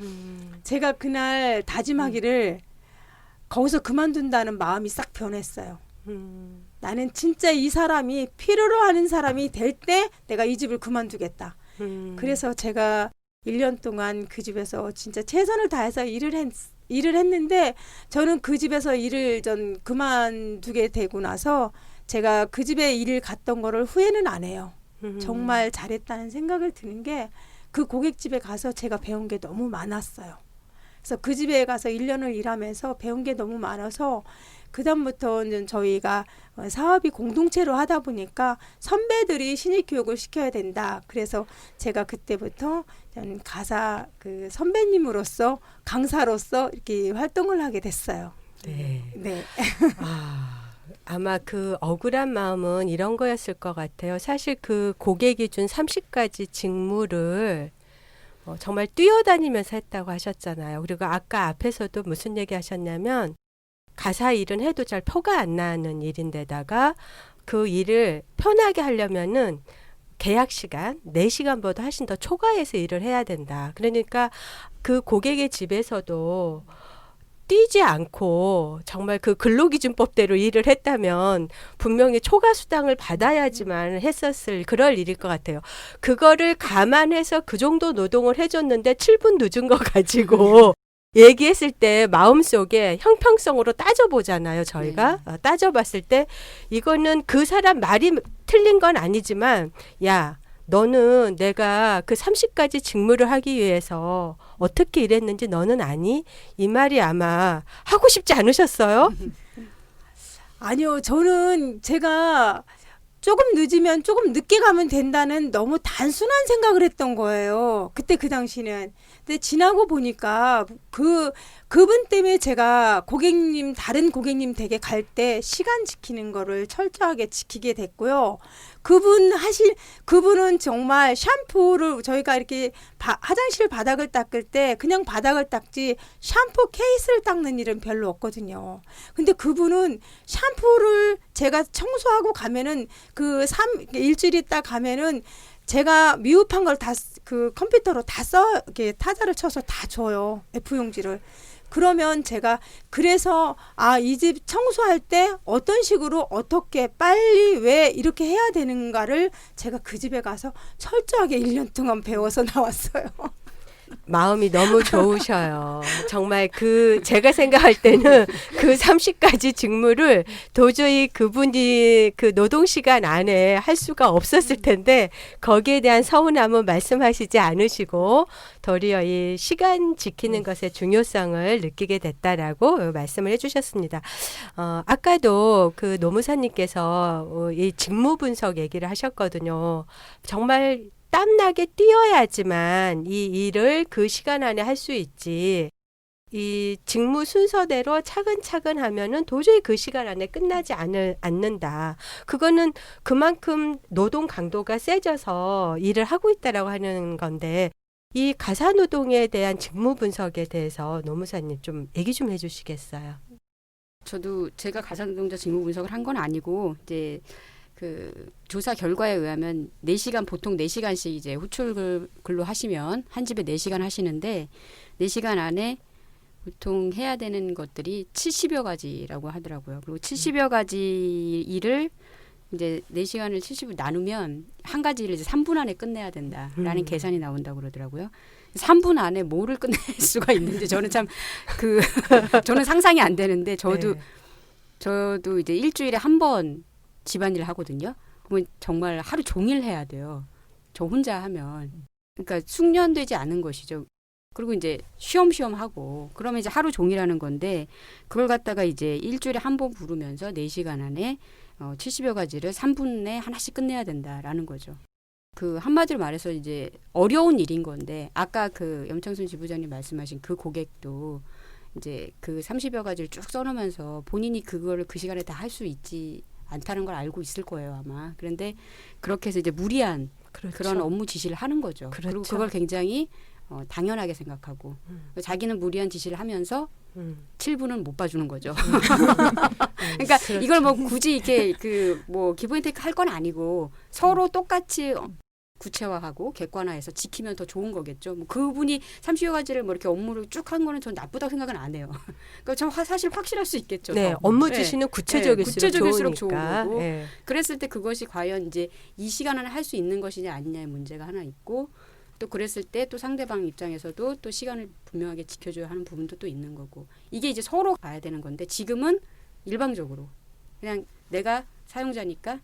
제가 그날 다짐하기를 거기서 그만둔다는 마음이 싹 변했어요. 나는 진짜 이 사람이 필요로 하는 사람이 될 때 내가 이 집을 그만두겠다. 그래서 제가 1년 동안 그 집에서 진짜 최선을 다해서 일을 했는데 저는 그 집에서 일을 전 그만두게 되고 나서 제가 그 집에 일을 갔던 거를 후회는 안 해요. 정말 잘했다는 생각을 드는 게 그 고깃집에 가서 제가 배운 게 너무 많았어요. 그래서 그 집에 가서 1년을 일하면서 배운 게 너무 많아서 그다음부터는 저희가 사업이 공동체로 하다 보니까 선배들이 신입 교육을 시켜야 된다. 그래서 제가 그때부터 저는 가사 그 선배님으로서 강사로서 이렇게 활동을 하게 됐어요. 네. 네. 아마 그 억울한 마음은 이런 거였을 것 같아요. 사실 그 고객이 준 30가지 직무를 정말 뛰어다니면서 했다고 하셨잖아요. 그리고 아까 앞에서도 무슨 얘기 하셨냐면 가사 일은 해도 잘 표가 안 나는 일인데다가 그 일을 편하게 하려면은 계약 시간, 4시간보다 훨씬 더 초과해서 일을 해야 된다. 그러니까 그 고객의 집에서도 뛰지 않고 정말 그 근로기준법대로 일을 했다면 분명히 초과 수당을 받아야지만 했었을 그럴 일일 것 같아요. 그거를 감안해서 그 정도 노동을 해줬는데 7분 늦은 거 가지고 얘기했을 때 마음속에 형평성으로 따져보잖아요. 저희가 따져봤을 때 이거는 그 사람 말이 틀린 건 아니지만 야 너는 내가 그 30가지 직무를 하기 위해서 어떻게 일했는지 너는 아니? 이 말이 아마 하고 싶지 않으셨어요? 아니요. 저는 제가 조금 늦으면 조금 늦게 가면 된다는 너무 단순한 생각을 했던 거예요. 그때 그 당시는. 근데 지나고 보니까 그 그분 때문에 제가 다른 고객님 댁에 갈 때 시간 지키는 거를 철저하게 지키게 됐고요. 그분은 정말 샴푸를 저희가 이렇게 화장실 바닥을 닦을 때 그냥 바닥을 닦지 샴푸 케이스를 닦는 일은 별로 없거든요. 근데 그분은 샴푸를 제가 청소하고 가면은 일주일 있다 가면은 제가 미흡한 걸 다 그 컴퓨터로 이렇게 타자를 쳐서 다 줘요. F용지를. 그러면 제가 그래서 이 집 청소할 때 어떤 식으로 어떻게 빨리 왜 이렇게 해야 되는가를 제가 그 집에 가서 철저하게 1년 동안 배워서 나왔어요. 마음이 너무 좋으셔요. 정말 제가 생각할 때는 그 30가지 직무를 도저히 그분이 그 노동시간 안에 할 수가 없었을 텐데 거기에 대한 서운함은 말씀하시지 않으시고 도리어 이 시간 지키는 것의 중요성을 느끼게 됐다라고 말씀을 해주셨습니다. 아까도 그 노무사님께서 이 직무 분석 얘기를 하셨거든요. 정말 땀나게 뛰어야지만 이 일을 그 시간 안에 할 수 있지. 이 직무 순서대로 차근차근 하면은 도저히 그 시간 안에 끝나지 않는다. 그거는 그만큼 노동 강도가 세져서 일을 하고 있다라고 하는 건데 이 가사노동에 대한 직무 분석에 대해서 노무사님 좀 얘기 좀 해주시겠어요? 저도 제가 가사노동자 직무 분석을 한 건 아니고 이제 그 조사 결과에 의하면 4시간 보통 4시간씩 이제 호출 근로 하시면 한 집에 4시간 하시는데 4시간 안에 보통 해야 되는 것들이 70여 가지라고 하더라고요. 그리고 70여 가지 일을 이제 4시간을 70을 나누면 한 가지 일을 이제 3분 안에 끝내야 된다라는 계산이 나온다고 그러더라고요. 3분 안에 뭐를 끝낼 수가 있는지 저는 참 저는 상상이 안 되는데 저도 이제 일주일에 한 번 집안일을 하거든요. 그러면 정말 하루 종일 해야 돼요. 저 혼자 하면. 그러니까 숙련되지 않은 것이죠. 그리고 이제 쉬엄쉬엄 하고 그러면 이제 하루 종일 하는 건데 그걸 갖다가 이제 일주일에 한 번 부르면서 4시간 안에 70여 가지를 3분에 하나씩 끝내야 된다라는 거죠. 그 한마디로 말해서 이제 어려운 일인 건데 아까 그 염창순 지부장님 말씀하신 그 고객도 이제 그 30여 가지를 쭉 써놓으면서 본인이 그거를 그 시간에 다 할 수 있지 않다는 걸 알고 있을 거예요 아마. 그런데 그렇게 해서 이제 무리한 그런 업무 지시를 하는 거죠. 그리고 그걸 굉장히 당연하게 생각하고 자기는 무리한 지시를 하면서 7분은 못 봐주는 거죠. 그러니까 이걸 뭐 굳이 이렇게 그 뭐 기브 앤 테이크 할 건 아니고 서로 똑같이 구체화하고 객관화해서 지키면 더 좋은 거겠죠. 뭐 그분이 30여 가지를 뭐 이렇게 업무를 쭉 한 거는 전 나쁘다고 생각은 안 해요. 그러니까 전 사실 확실할 수 있겠죠. 네, 더. 업무 지시는 구체적일수록 좋은 좋으니까. 거고. 네. 그랬을 때 그것이 과연 이제 이 시간 안에 할 수 있는 것이냐 아니냐의 문제가 하나 있고 또 그랬을 때 또 상대방 입장에서도 또 시간을 분명하게 지켜줘야 하는 부분도 또 있는 거고 이게 이제 서로 가야 되는 건데 지금은 일방적으로 그냥 내가 사용자니까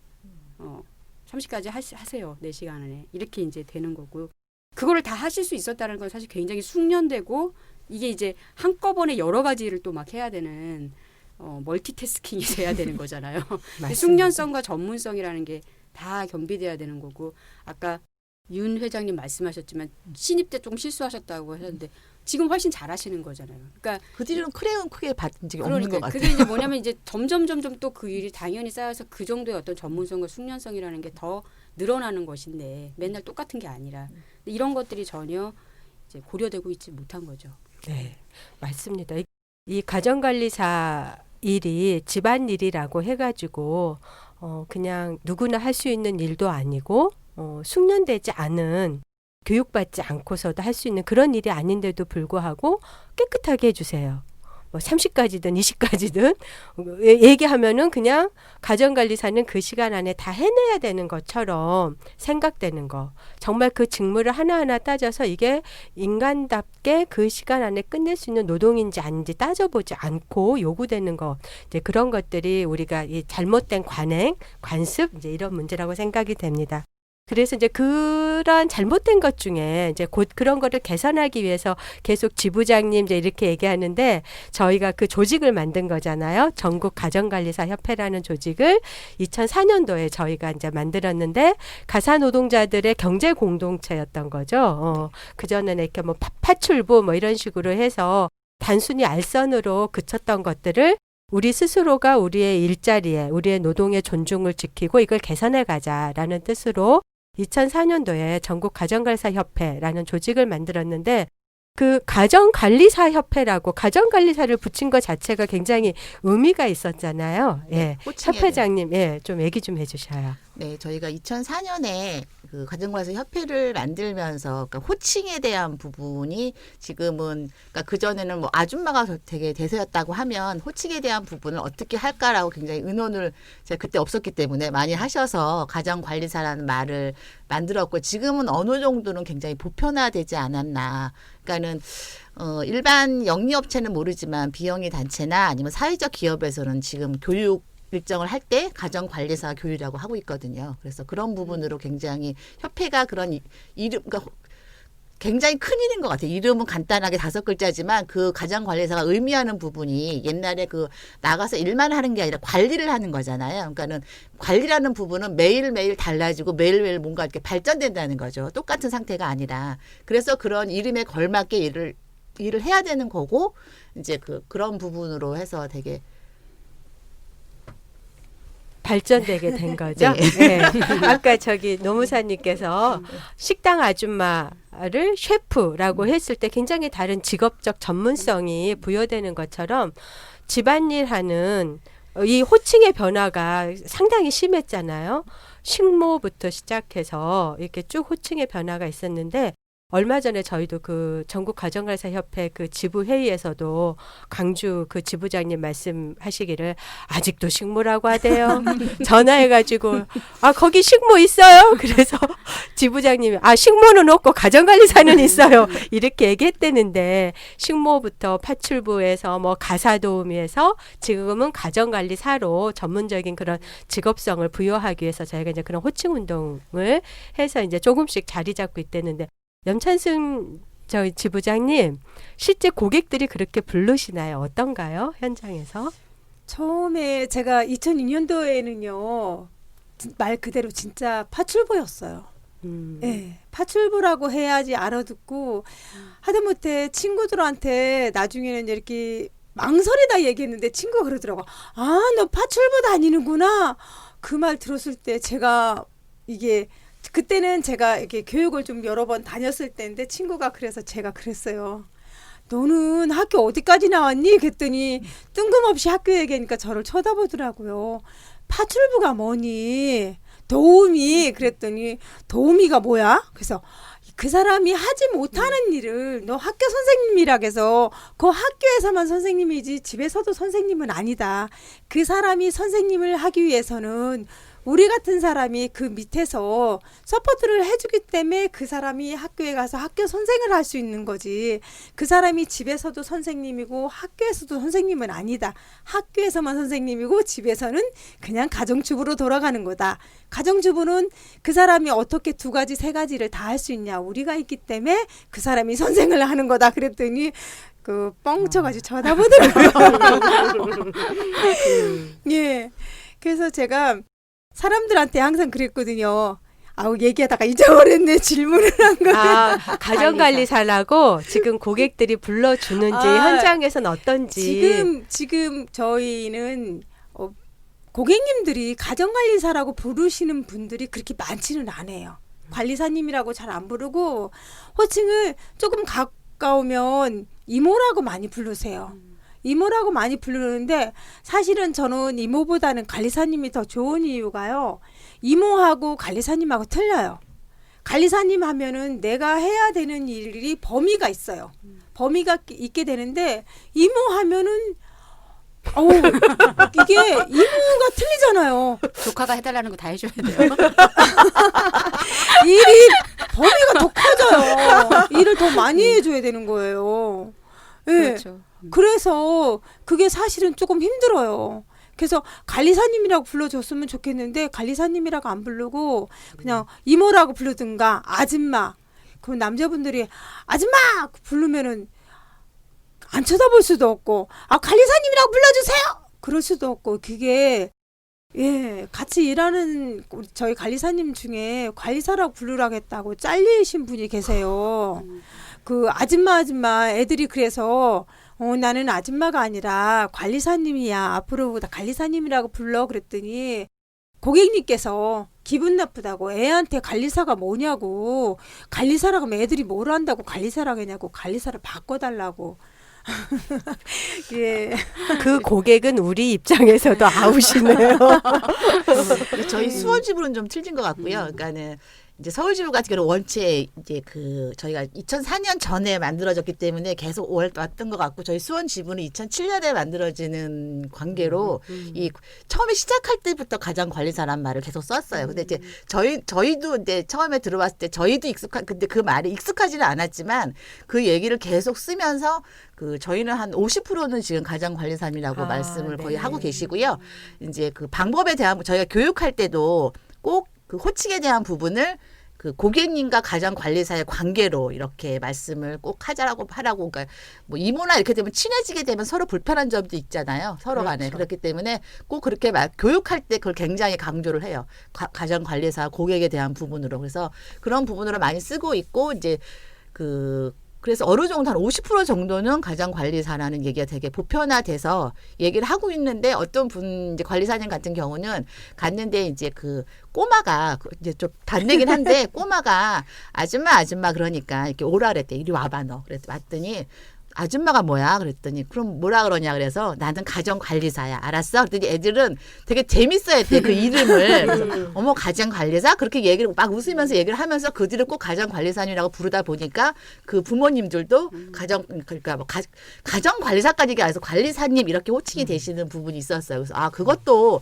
30까지 하세요. 4시간 안에. 이렇게 이제 되는 거고요. 그거를 다 하실 수 있었다는 건 사실 굉장히 숙련되고 이게 이제 한꺼번에 여러 가지를 또 막 해야 되는 멀티태스킹이 돼야 되는 거잖아요. 숙련성과 전문성이라는 게 다 겸비돼야 되는 거고 아까 윤 회장님 말씀하셨지만 신입 때 조금 실수하셨다고 하셨는데 지금 훨씬 잘하시는 거잖아요. 그러니까 그 뒤로는 크레용 크게 받은 적이 없는 것 같아요. 그게 이제 뭐냐면 이제 점점 또 그 일이 당연히 쌓여서 그 정도의 어떤 전문성과 숙련성이라는 게 더 늘어나는 것인데 맨날 똑같은 게 아니라 이런 것들이 전혀 이제 고려되고 있지 못한 거죠. 네, 맞습니다. 이 가정관리사 일이 집안일이라고 해가지고 그냥 누구나 할 수 있는 일도 아니고 숙련되지 않은 교육받지 않고서도 할 수 있는 그런 일이 아닌데도 불구하고 깨끗하게 해주세요. 뭐 30가지든 20가지든 얘기하면은 그냥 가정관리사는 그 시간 안에 다 해내야 되는 것처럼 생각되는 거. 정말 그 직무를 하나하나 따져서 이게 인간답게 그 시간 안에 끝낼 수 있는 노동인지 아닌지 따져보지 않고 요구되는 것. 이제 그런 것들이 우리가 이 잘못된 관습 이제 이런 문제라고 생각이 됩니다. 그래서 이제 그런 잘못된 것 중에 이제 곧 그런 거를 개선하기 위해서 계속 지부장님 이제 이렇게 얘기하는데 저희가 그 조직을 만든 거잖아요. 전국 가정관리사 협회라는 조직을 2004년도에 저희가 이제 만들었는데 가사 노동자들의 경제 공동체였던 거죠. 그전에는 이렇게 뭐 파출부 뭐 이런 식으로 해서 단순히 알선으로 그쳤던 것들을 우리 스스로가 우리의 일자리에 우리의 노동의 존중을 지키고 이걸 개선해 가자라는 뜻으로 2004년도에 전국 가정간사협회라는 조직을 만들었는데 그 가정관리사협회라고 가정관리사를 붙인 것 자체가 굉장히 의미가 있었잖아요. 예. 호칭에 협회장님, 예, 좀 얘기 좀 해주셔요. 네, 저희가 2004년에 그 가정관리사 협회를 만들면서 그러니까 호칭에 대한 부분이 지금은 그러니까 그 전에는 뭐 아줌마가 되게 대세였다고 하면 호칭에 대한 부분을 어떻게 할까라고 굉장히 의논을 제가 그때 없었기 때문에 많이 하셔서 가정관리사라는 말을 만들었고 지금은 어느 정도는 굉장히 보편화되지 않았나. 그러니까는 일반 영리업체는 모르지만 비영리 단체나 아니면 사회적 기업에서는 지금 교육 일정을 할 때 가정관리사 교육이라고 하고 있거든요. 그래서 그런 부분으로 굉장히 협회가 그런 이름, 그러니까 굉장히 큰 일인 것 같아요. 이름은 간단하게 5글자지만 그 가정관리사가 의미하는 부분이 옛날에 그 나가서 일만 하는 게 아니라 관리를 하는 거잖아요. 그러니까는 관리라는 부분은 매일매일 달라지고 매일매일 뭔가 이렇게 발전된다는 거죠. 똑같은 상태가 아니라. 그래서 그런 이름에 걸맞게 일을 해야 되는 거고 이제 그런 부분으로 해서 되게 발전되게 된 거죠. 네. 아까 저기 노무사님께서 식당 아줌마를 셰프라고 했을 때 굉장히 다른 직업적 전문성이 부여되는 것처럼 집안일 하는 이 호칭의 변화가 상당히 심했잖아요. 식모부터 시작해서 이렇게 쭉 호칭의 변화가 있었는데 얼마 전에 저희도 그 전국 가정간사 협회 그 지부 회의에서도 강주 그 지부장님 말씀하시기를 아직도 식모라고 하대요. 전화해가지고 아 거기 식모 있어요. 그래서 지부장님이 아 식모는 없고 가정관리사는 있어요. 이렇게 얘기했대는데 식모부터 파출부에서 뭐 가사도우미에서 지금은 가정관리사로 전문적인 그런 직업성을 부여하기 위해서 저희가 이제 그런 호칭 운동을 해서 이제 조금씩 자리 잡고 있대는데. 염찬승 저희 지부장님 실제 고객들이 그렇게 부르시나요? 어떤가요? 현장에서? 처음에 제가 2002년도에는요 말 그대로 진짜 파출부였어요. 네, 파출부라고 해야지 알아듣고 하다못해 친구들한테 나중에는 이렇게 망설이다 얘기했는데 친구가 그러더라고. 아, 너 파출부 다니는구나. 그 말 들었을 때 제가 이게 그때는 제가 이렇게 교육을 좀 여러 번 다녔을 때인데 친구가 그래서 제가 그랬어요. 너는 학교 어디까지 나왔니? 그랬더니 뜬금없이 학교 얘기하니까 저를 쳐다보더라고요. 파출부가 뭐니? 도우미. 그랬더니 도우미가 뭐야? 그래서 그 사람이 하지 못하는 일을 너 학교 선생님이라 해서 그 학교에서만 선생님이지 집에서도 선생님은 아니다. 그 사람이 선생님을 하기 위해서는 우리 같은 사람이 그 밑에서 서포트를 해주기 때문에 그 사람이 학교에 가서 학교 선생을 할 수 있는 거지. 그 사람이 집에서도 선생님이고 학교에서도 선생님은 아니다. 학교에서만 선생님이고 집에서는 그냥 가정주부로 돌아가는 거다. 가정주부는 그 사람이 어떻게 2가지, 3가지를 다 할 수 있냐. 우리가 있기 때문에 그 사람이 선생을 하는 거다. 그랬더니 그 뻥쳐가지고 쳐다보더라고요. 예. 그래서 제가 사람들한테 항상 그랬거든요. 아우 얘기하다가 잊어버렸네. 질문을 한 거예요. 아, 가정관리사라고 지금 고객들이 불러주는지 현장에서는 어떤지. 지금 저희는 고객님들이 가정관리사라고 부르시는 분들이 그렇게 많지는 않아요. 관리사님이라고 잘 안 부르고 호칭을 조금 가까우면 이모라고 많이 부르세요. 이모라고 많이 부르는데 사실은 저는 이모보다는 관리사님이 더 좋은 이유가요. 이모하고 관리사님하고 틀려요. 관리사님 하면은 내가 해야 되는 일이 범위가 있어요. 범위가 있게 되는데 이모 하면은 이게 이모가 틀리잖아요. 조카가 해달라는 거 다 해줘야 돼요. 일이 범위가 더 커져요. 일을 더 많이 해줘야 되는 거예요. 네. 그렇죠. 그래서 그게 사실은 조금 힘들어요. 그래서 관리사님이라고 불러줬으면 좋겠는데 관리사님이라고 안 부르고 그냥 이모라고 부르든가 아줌마. 그럼 남자분들이 아줌마 부르면은 안 쳐다볼 수도 없고 관리사님이라고 불러주세요. 그럴 수도 없고 그게 같이 일하는 저희 관리사님 중에 관리사라고 부르라겠다고 잘리신 분이 계세요. 그 아줌마 애들이 그래서 나는 아줌마가 아니라 관리사님이야. 앞으로 나 관리사님이라고 불러. 그랬더니 고객님께서 기분 나쁘다고 애한테 관리사가 뭐냐고 관리사라고 하면 애들이 뭘 한다고 관리사라고 하냐고 관리사를 바꿔달라고. 예. 그 고객은 우리 입장에서도 아웃이네요. 저희 수원지부는 좀 틀린 것 같고요. 그러니까는 이제 서울지부 같은 경우는 원체 이제 그 저희가 2004년 전에 만들어졌기 때문에 계속 왔던 것 같고 저희 수원지부는 2007년에 만들어지는 관계로 이 처음에 시작할 때부터 가정관리사란 말을 계속 썼어요. 근데 이제 저희도 이제 처음에 들어왔을 때 저희도 근데 그 말이 익숙하지는 않았지만 그 얘기를 계속 쓰면서 그 저희는 한 50%는 지금 가정관리사님이라고 말씀을 거의 하고 계시고요. 이제 그 방법에 대한 저희가 교육할 때도 꼭 그 호칭에 대한 부분을 그 고객님과 가정관리사의 관계로 이렇게 말씀을 꼭 하라고 그러니까 뭐 이모나 이렇게 되면 친해지게 되면 서로 불편한 점도 있잖아요. 서로 간에. 그렇기 때문에 꼭 그렇게 교육할 때 그걸 굉장히 강조를 해요. 가정관리사 고객에 대한 부분으로. 그래서 그런 부분으로 많이 쓰고 있고 이제 그래서 어느 정도 한 50% 정도는 가정관리사라는 얘기가 되게 보편화돼서 얘기를 하고 있는데 어떤 분 이제 관리사님 같은 경우는 갔는데 이제 그 꼬마가 이제 좀 반대긴 한데 꼬마가 아줌마 그러니까 이렇게 오라 그랬대. 이리 와봐 너. 그래서 왔더니 아줌마가 뭐야? 그랬더니 그럼 뭐라 그러냐 그래서 나는 가정관리사야. 알았어? 그랬더니 애들은 되게 재밌어 했대. 그 이름을. 어머 가정관리사? 그렇게 얘기를 막 웃으면서 얘기를 하면서 그 뒤를 꼭 가정관리사님이라고 부르다 보니까 그 부모님들도 그러니까 뭐 가정관리사까지 얘기 안 해서 관리사님 이렇게 호칭이 되시는 부분이 있었어요. 그래서 그것도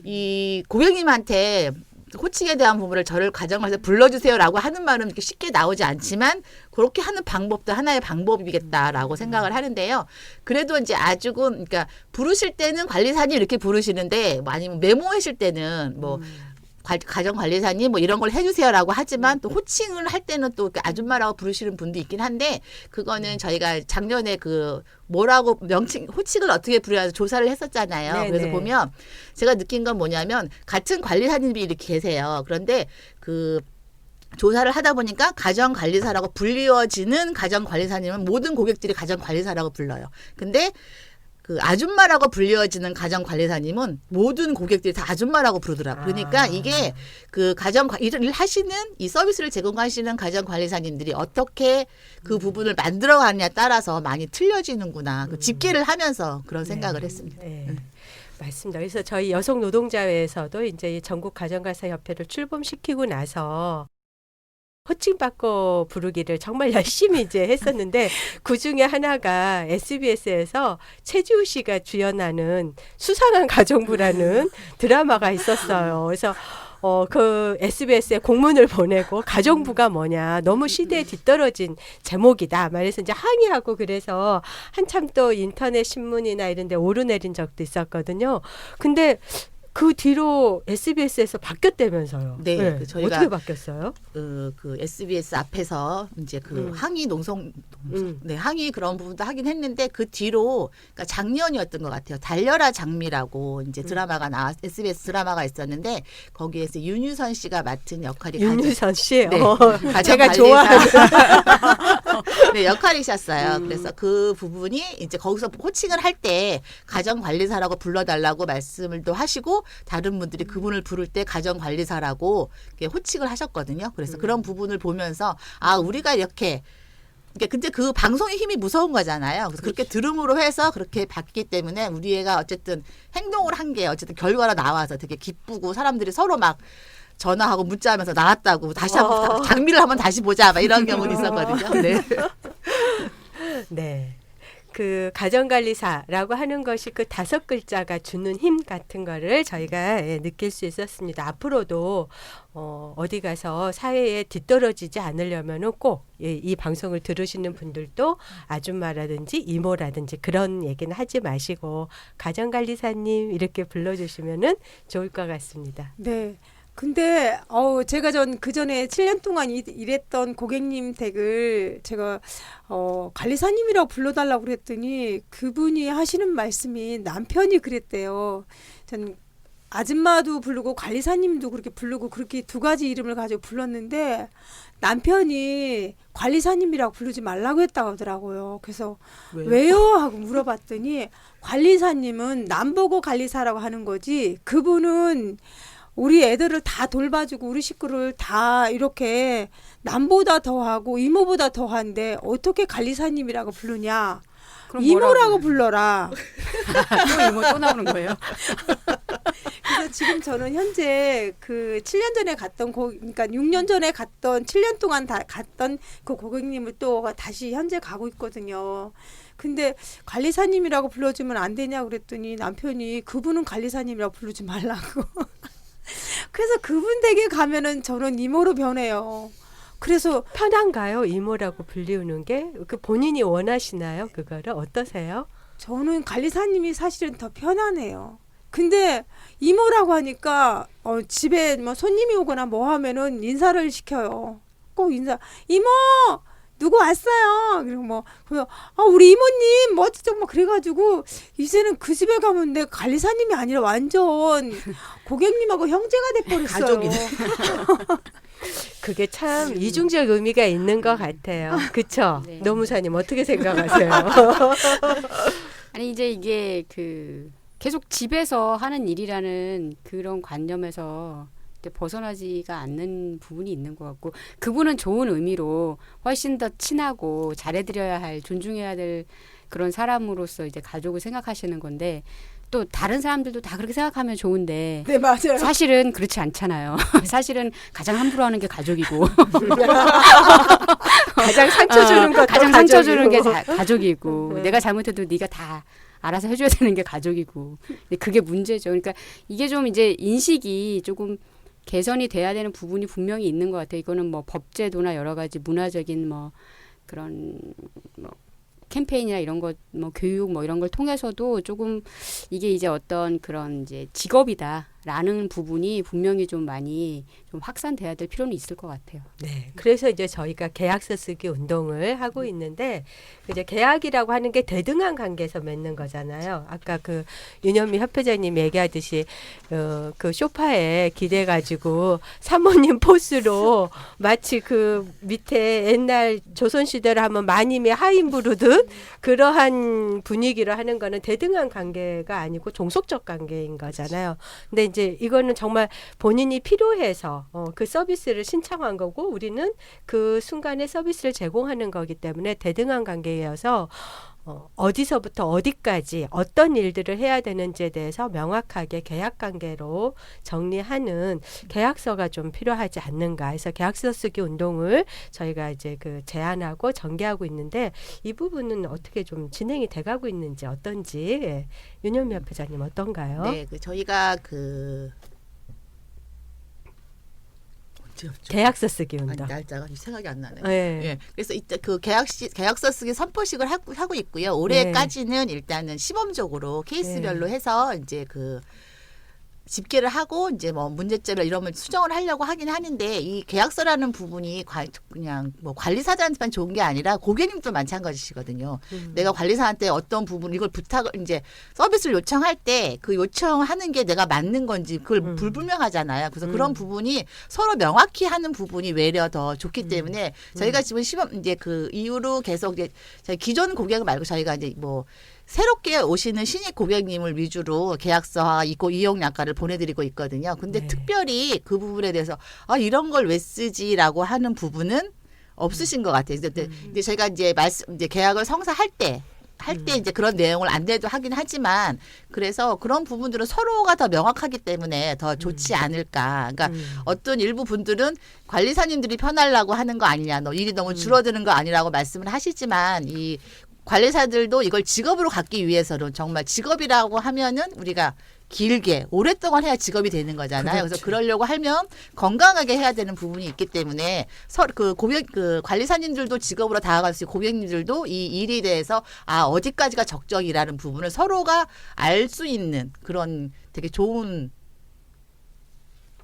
이 고객님한테 호칭에 대한 부분을 저를 가정관리사 불러주세요라고 하는 말은 이렇게 쉽게 나오지 않지만 그렇게 하는 방법도 하나의 방법이겠다라고 생각을 하는데요. 그래도 이제 그러니까 부르실 때는 관리사님 이렇게 부르시는데 뭐 아니면 메모하실 때는 뭐 가정관리사님 뭐 이런 걸 해주세요라고 하지만 또 호칭을 할 때는 또 아줌마라고 부르시는 분도 있긴 한데 그거는 저희가 작년에 그 뭐라고 호칭을 어떻게 부르냐 조사를 했었잖아요. 네네. 그래서 보면 제가 느낀 건 뭐냐면 같은 관리사님이 이렇게 계세요. 그런데 그 조사를 하다 보니까 가정관리사라고 불리워지는 가정관리사님은 모든 고객들이 가정관리사라고 불러요. 근데 그 아줌마라고 불리워지는 가정관리사님은 모든 고객들이 다 아줌마라고 부르더라고요. 그러니까 이게 그 일을 하시는 이 서비스를 제공하시는 가정관리사님들이 어떻게 그 부분을 만들어가느냐에 따라서 많이 틀려지는구나. 그 집계를 하면서 그런 생각을 했습니다. 네. 맞습니다. 그래서 저희 여성노동자회에서도 이제 이 전국 가정관리사협회를 출범시키고 나서 호칭 바꿔 부르기를 정말 열심히 이제 했었는데 그 중에 하나가 SBS에서 최지우 씨가 주연하는 수상한 가정부라는 드라마가 있었어요. 그래서 그 SBS에 공문을 보내고 가정부가 뭐냐 너무 시대에 뒤떨어진 제목이다 말해서 이제 항의하고 그래서 한참 또 인터넷 신문이나 이런 데 오르내린 적도 있었거든요. 근데 그 뒤로 SBS에서 바뀌었다면서요. 네, 저희가 어떻게 바뀌었어요? 그 SBS 앞에서 이제 그 항의 항의 그런 부분도 하긴 했는데 그 뒤로 그러니까 작년이었던 것 같아요. 달려라 장미라고 이제 드라마가 SBS 드라마가 있었는데 거기에서 윤유선 씨가 맡은 역할이 윤유선 씨, 네, 제가 좋아하는 네, 역할이셨어요. 그래서 그 부분이 이제 거기서 호칭을 할 때 가정관리사라고 불러달라고 말씀을 또 하시고 다른 분들이 그분을 부를 때 가정관리사라고 호칭을 하셨거든요. 그래서 그런 부분을 보면서 우리가 이렇게 근데 그 방송의 힘이 무서운 거잖아요. 그래서 그렇게 들음으로 해서 그렇게 봤기 때문에 우리 애가 어쨌든 행동을 한 게 어쨌든 결과로 나와서 되게 기쁘고 사람들이 서로 막 전화하고 문자하면서 나왔다고 다시 한번 장미를 한번 다시 보자 막 이런 경우도 있었거든요. 네. 네. 그 가정관리사라고 하는 것이 그 5글자가 주는 힘 같은 거를 저희가 느낄 수 있었습니다. 앞으로도 어디 가서 사회에 뒤떨어지지 않으려면은 꼭 이 방송을 들으시는 분들도 아줌마라든지 이모라든지 그런 얘기는 하지 마시고 가정관리사님 이렇게 불러주시면은 좋을 것 같습니다. 네. 근데 제가 그 전에 7년 동안 일했던 고객님 댁을 제가 관리사님이라고 불러달라고 그랬더니 그분이 하시는 말씀이 남편이 그랬대요. 전 아줌마도 부르고 관리사님도 그렇게 부르고 그렇게 두 가지 이름을 가지고 불렀는데 남편이 관리사님이라고 부르지 말라고 했다고 하더라고요. 그래서 왜요? 하고 물어봤더니 관리사님은 남 보고 관리사라고 하는 거지 그분은 우리 애들을 다 돌봐주고 우리 식구를 다 이렇게 남보다 더하고 이모보다 더한데 어떻게 관리사님이라고 부르냐. 그럼 이모라고 불러라. 또 이모 또 나오는 거예요? 그래서 지금 저는 현재 그 7년 전에 갔던 그러니까 6년 전에 갔던 7년 동안 다 갔던 그 고객님을 또 다시 현재 가고 있거든요. 근데 관리사님이라고 불러주면 안 되냐고 그랬더니 남편이 그분은 관리사님이라고 부르지 말라고. 그래서 그분 댁에 가면은 저는 이모로 변해요. 그래서 편한가요? 이모라고 불리우는 게? 그 본인이 원하시나요? 그거를 어떠세요? 저는 관리사님이 사실은 더 편하네요. 근데 이모라고 하니까 집에 뭐 손님이 오거나 뭐 하면은 인사를 시켜요. 꼭 인사. 이모 누구 왔어요? 그리고 뭐 우리 이모님 뭐 어쩌고 뭐 그래가지고 이제는 그 집에 가면 내 관리사님이 아니라 완전 고객님하고 형제가 돼버렸어요. 가족이네. 그게 참 이중적 의미가 있는 것 같아요. 그쵸? 네. 노무사님 어떻게 생각하세요? 아니 이제 이게 그 계속 집에서 하는 일이라는 그런 관념에서 이제 벗어나지가 않는 부분이 있는 것 같고 그분은 좋은 의미로 훨씬 더 친하고 잘해드려야 할 존중해야 될 그런 사람으로서 이제 가족을 생각하시는 건데 또 다른 사람들도 다 그렇게 생각하면 좋은데 네 맞아요. 사실은 그렇지 않잖아요. 사실은 가장 함부로 하는 게 가족이고 가장 상처 주는 것도 가장 상처 주는 게 가족이고. 가족이고 내가 잘못해도 네가 다 알아서 해줘야 되는 게 가족이고 근데 그게 문제죠. 그러니까 이게 좀 이제 인식이 조금 개선이 돼야 되는 부분이 분명히 있는 것 같아요. 이거는 뭐 법제도나 여러 가지 문화적인 뭐 그런 뭐 캠페인이나 이런 것, 뭐 교육 뭐 이런 걸 통해서도 조금 이게 이제 어떤 그런 이제 직업이다라는 부분이 분명히 좀 많이 좀 확산돼야 될 필요는 있을 것 같아요. 네. 그래서 이제 저희가 계약서 쓰기 운동을 하고 있는데 이제 계약이라고 하는 게 대등한 관계에서 맺는 거잖아요. 아까 그 윤현미 협회장님 얘기하듯이 그 소파에 기대가지고 사모님 포스로 마치 그 밑에 옛날 조선시대를 하면 마님이 하인 부르듯 그러한 분위기로 하는 거는 대등한 관계가 아니고 종속적 관계인 거잖아요. 근데 이제 이거는 정말 본인이 필요해서 그 서비스를 신청한 거고 우리는 그 순간에 서비스를 제공하는 거기 때문에 대등한 관계여서 어디서부터 어디까지 어떤 일들을 해야 되는지에 대해서 명확하게 계약 관계로 정리하는 계약서가 좀 필요하지 않는가 해서 계약서 쓰기 운동을 저희가 이제 그 제안하고 전개하고 있는데 이 부분은 어떻게 좀 진행이 돼가고 있는지 어떤지 예. 윤현미 협회장님 어떤가요? 네, 저희가 계약서 쓰기 아니, 운동. 날짜가 생각이 안 나네. 네. 예. 그래서 이때 그 계약서 쓰기 선포식을 하고 있고요. 올해까지는 일단은 시범적으로 케이스별로 해서 이제 그 집계를 하고 이제 뭐 문제점을 이러면 수정을 하려고 하긴 하는데 이 계약서라는 부분이 그냥 뭐 관리사들한테만 좋은 게 아니라 고객님도 마찬가지시거든요. 내가 관리사한테 어떤 부분 이걸 부탁을 이제 서비스를 요청할 때 그 요청하는 게 내가 맞는 건지 그걸 불분명하잖아요. 그래서 그런 부분이 서로 명확히 하는 부분이 외려 더 좋기 때문에 저희가 지금 시범 이제 그 이후로 계속 이제 저희 기존 고객 말고 저희가 이제 뭐 새롭게 오시는 신입 고객님을 위주로 계약서와 이용 약관을 보내드리고 있거든요. 근데 네. 특별히 그 부분에 대해서 이런 걸 왜 쓰지라고 하는 부분은 없으신 것 같아요. 근데 저희가 이제 이제 계약을 성사할 때 이제 그런 내용을 안내도 하긴 하지만 그래서 그런 부분들은 서로가 더 명확하기 때문에 더 좋지 않을까. 그러니까 어떤 일부 분들은 관리사님들이 편하려고 하는 거 아니냐, 너 일이 너무 줄어드는 거 아니라고 말씀을 하시지만 이 관리사들도 이걸 직업으로 갖기 위해서는 정말 직업이라고 하면은 우리가 길게 오랫동안 해야 직업이 되는 거잖아요. 그렇죠. 그래서 그러려고 하면 건강하게 해야 되는 부분이 있기 때문에 그 관리사님들도 직업으로 다가갈 수 있고 고객님들도 이 일에 대해서 어디까지가 적정이라는 부분을 서로가 알 수 있는 그런 되게 좋은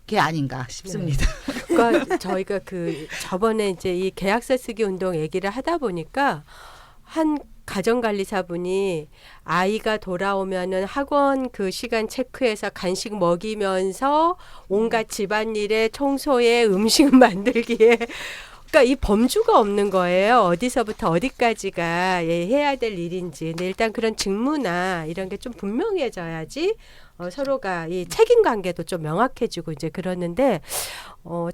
게 아닌가 싶습니다. 그러니까 저희가 그 저번에 이제 이 계약서 쓰기 운동 얘기를 하다 보니까 한 가정관리사분이 아이가 돌아오면은 학원 그 시간 체크해서 간식 먹이면서 온갖 집안일에 청소에 음식 만들기에 그러니까 이 범주가 없는 거예요. 어디서부터 어디까지가 해야 될 일인지. 근데 일단 그런 직무나 이런 게 좀 분명해져야지 서로가 이 책임 관계도 좀 명확해지고 이제 그러는데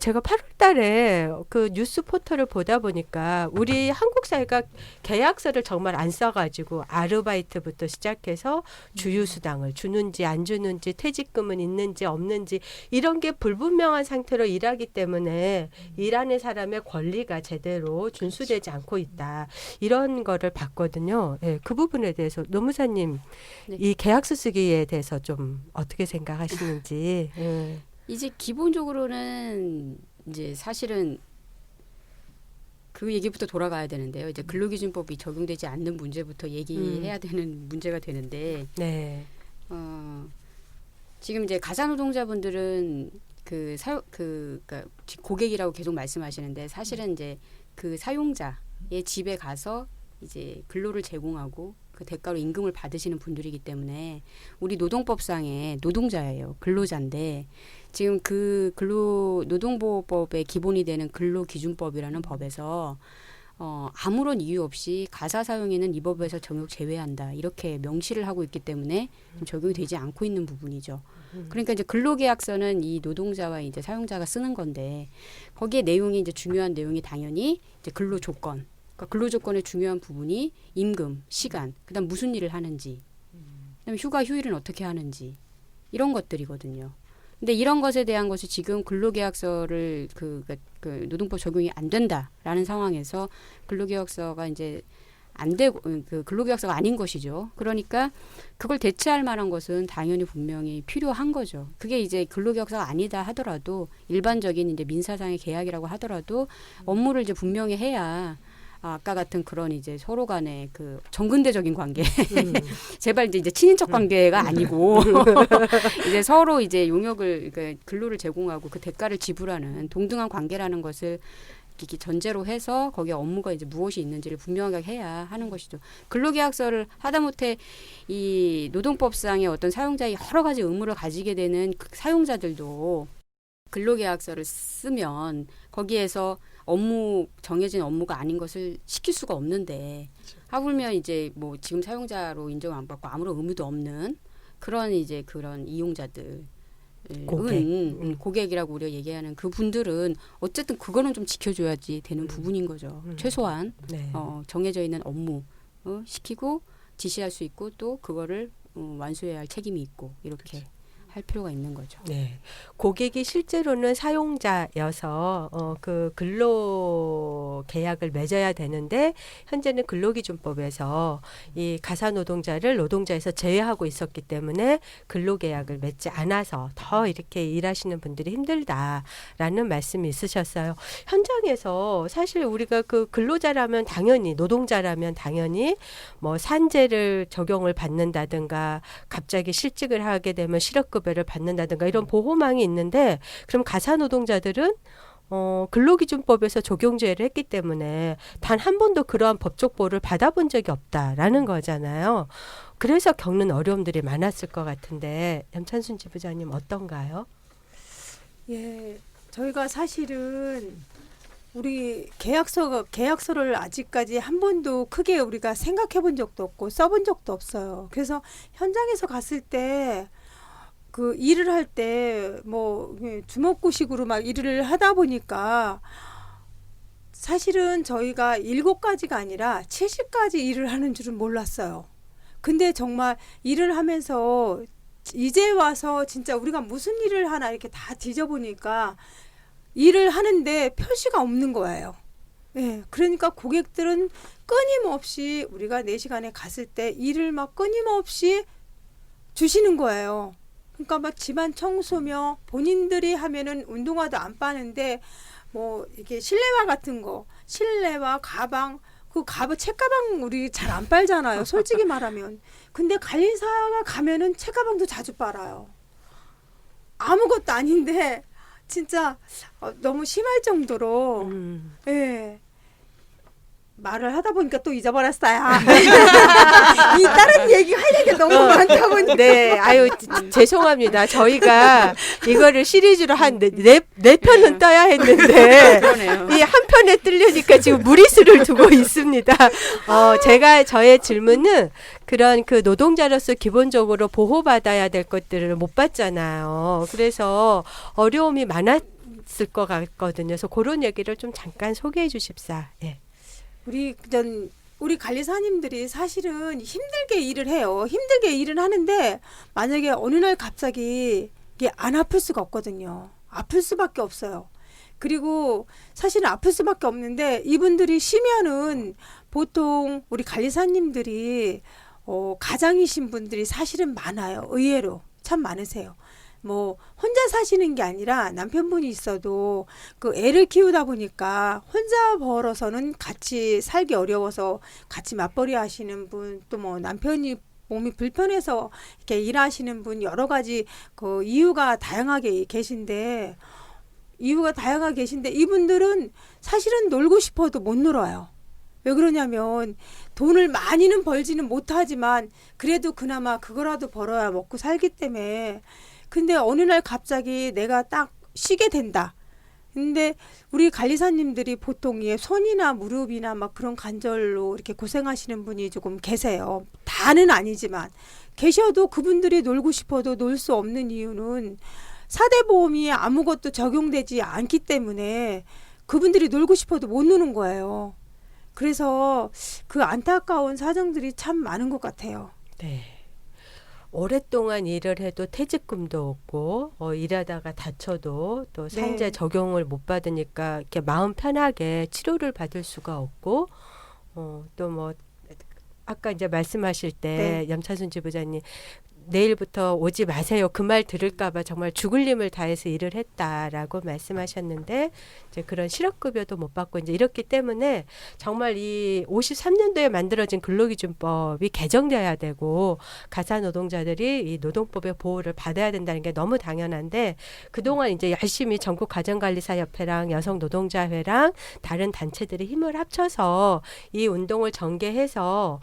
제가 8월 달에 그 뉴스 포털을 보다 보니까 우리 한국 사회가 계약서를 정말 안 써가지고 아르바이트부터 시작해서 주휴수당을 주는지 안 주는지 퇴직금은 있는지 없는지 이런 게 불분명한 상태로 일하기 때문에 일하는 사람의 권리가 제대로 준수되지 않고 있다. 이런 거를 봤거든요. 예, 그 부분에 대해서 노무사님 네. 이 계약서 쓰기에 대해서 좀 어떻게 생각하시는지. 예. 이제 기본적으로는 이제 사실은 그 얘기부터 돌아가야 되는데요. 이제 근로기준법이 적용되지 않는 문제부터 얘기해야 되는 문제가 되는데, 네. 지금 이제 가사노동자분들은 그러니까 고객이라고 계속 말씀하시는데 사실은 이제 그 사용자의 집에 가서 이제 근로를 제공하고 그 대가로 임금을 받으시는 분들이기 때문에 우리 노동법상의 노동자예요. 근로자인데 지금 그 노동보호법의 기본이 되는 근로기준법이라는 법에서 아무런 이유 없이 가사 사용에는 이 법에서 적용 제외한다 이렇게 명시를 하고 있기 때문에 적용이 되지 않고 있는 부분이죠. 그러니까 이제 근로계약서는 이 노동자와 이제 사용자가 쓰는 건데 거기에 내용이 이제 중요한 내용이 당연히 이제 근로조건. 그러니까 근로조건의 중요한 부분이 임금, 시간, 그다음 무슨 일을 하는지, 그다음에 휴가, 휴일은 어떻게 하는지 이런 것들이거든요. 근데 이런 것에 대한 것이 지금 근로계약서를 그 노동법 적용이 안 된다라는 상황에서 근로계약서가 이제 안 되고 그 근로계약서가 아닌 것이죠. 그러니까 그걸 대체할 만한 것은 당연히 분명히 필요한 거죠. 그게 이제 근로계약서가 아니다 하더라도 일반적인 이제 민사상의 계약이라고 하더라도 업무를 이제 분명히 해야 아까 같은 그런 이제 서로 간의 그 정근대적인 관계 제발 이제 친인척 관계가 아니고 이제 서로 이제 용역을 그러니까 근로를 제공하고 그 대가를 지불하는 동등한 관계라는 것을 이렇게 전제로 해서 거기에 업무가 이제 무엇이 있는지를 분명하게 해야 하는 것이죠. 근로계약서를 하다못해 이 노동법상의 어떤 사용자의 여러 가지 의무를 가지게 되는 그 사용자들도 근로계약서를 쓰면 거기에서 정해진 업무가 아닌 것을 시킬 수가 없는데 하물며 이제 뭐 지금 사용자로 인정 안 받고 아무런 의무도 없는 그런 이용자들 고객이라고 우리가 얘기하는 그 분들은 어쨌든 그거는 좀 지켜줘야지 되는 부분인 거죠. 최소한 네. 정해져 있는 업무 시키고 지시할 수 있고 또 그거를 완수해야 할 책임이 있고 이렇게 할 필요가 있는 거죠. 네. 고객이 실제로는 사용자여서 그 근로 계약을 맺어야 되는데 현재는 근로기준법에서 이 가사노동자를 노동자에서 제외하고 있었기 때문에 근로계약을 맺지 않아서 더 이렇게 일하시는 분들이 힘들다라는 말씀이 있으셨어요. 현장에서 사실 우리가 그 근로자라면 당연히 노동자라면 당연히 뭐 산재를 적용을 받는다든가 갑자기 실직을 하게 되면 실업급여를 받는다든가 이런 보호망이 있는데 그럼 가사노동자들은 근로기준법에서 적용제외를 했기 때문에 단 한 번도 그러한 법적 보호를 받아본 적이 없다라는 거잖아요. 그래서 겪는 어려움들이 많았을 것 같은데 염찬순 지부장님 어떤가요? 예, 저희가 사실은 우리 계약서를 아직까지 한 번도 크게 우리가 생각해 본 적도 없고 써본 적도 없어요. 그래서 현장에서 갔을 때 그 일을 할 때 뭐 주먹구식으로 막 일을 하다 보니까 사실은 저희가 7가지가 아니라 70가지 일을 하는 줄은 몰랐어요. 근데 정말 일을 하면서 이제 와서 진짜 우리가 무슨 일을 하나 이렇게 다 뒤져보니까 일을 하는데 표시가 없는 거예요. 예, 그러니까 고객들은 끊임없이 우리가 4시간에 갔을 때 일을 막 끊임없이 주시는 거예요. 그러니까 막 집안 청소며 본인들이 하면은 운동화도 안 빠는데 뭐 이게 실내화 같은 거, 실내화 가방, 그 책가방 우리 잘 안 빨잖아요. 솔직히 말하면. 근데 관리사가 가면은 책가방도 자주 빨아요. 아무것도 아닌데 진짜 너무 심할 정도로 예. 말을 하다 보니까 또 잊어버렸어요. 이 다른 얘기 할 얘기가 너무 많다 보니까. 네, 아유 죄송합니다. 저희가 이거를 시리즈로 한 네 편은 떠야 했는데 그러네요. 이 한 편에 뜰려니까 지금 무리수를 두고 있습니다. 제가 저의 질문은 그런 그 노동자로서 기본적으로 보호받아야 될 것들을 못 받잖아요. 그래서 어려움이 많았을 것 같거든요. 그래서 그런 얘기를 좀 잠깐 소개해 주십사. 예. 우리 관리사님들이 사실은 힘들게 일을 해요. 힘들게 일을 하는데 만약에 어느 날 갑자기 이게 안 아플 수가 없거든요. 아플 수밖에 없어요. 그리고 사실은 아플 수밖에 없는데 이분들이 쉬면은 보통 우리 관리사님들이 가장이신 분들이 사실은 많아요. 의외로 참 많으세요. 뭐 혼자 사시는 게 아니라 남편분이 있어도 그 애를 키우다 보니까 혼자 벌어서는 같이 살기 어려워서 같이 맞벌이 하시는 분, 또 뭐 남편이 몸이 불편해서 이렇게 일하시는 분, 여러 가지 그 이유가 다양하게 계신데 이분들은 사실은 놀고 싶어도 못 놀아요. 왜 그러냐면 돈을 많이는 벌지는 못하지만 그래도 그나마 그거라도 벌어야 먹고 살기 때문에. 근데 어느 날 갑자기 내가 딱 쉬게 된다. 근데 우리 관리사님들이 보통 손이나 무릎이나 막 그런 관절로 이렇게 고생하시는 분이 조금 계세요. 다는 아니지만 계셔도 그분들이 놀고 싶어도 놀 수 없는 이유는 4대 보험이 아무것도 적용되지 않기 때문에 그분들이 놀고 싶어도 못 노는 거예요. 그래서 그 안타까운 사정들이 참 많은 것 같아요. 네. 오랫동안 일을 해도 퇴직금도 없고 일하다가 다쳐도 또 산재 네. 적용을 못 받으니까 이렇게 마음 편하게 치료를 받을 수가 없고 또 뭐 아까 이제 말씀하실 때 네. 염차순 지부장님 내일부터 오지 마세요. 그 말 들을까봐 정말 죽을 힘을 다해서 일을 했다라고 말씀하셨는데 이제 그런 실업급여도 못 받고 이제 이렇기 때문에 정말 이 53년도에 만들어진 근로기준법이 개정돼야 되고 가사 노동자들이 이 노동법의 보호를 받아야 된다는 게 너무 당연한데 그동안 이제 열심히 전국 가정관리사협회랑 여성노동자회랑 다른 단체들이 힘을 합쳐서 이 운동을 전개해서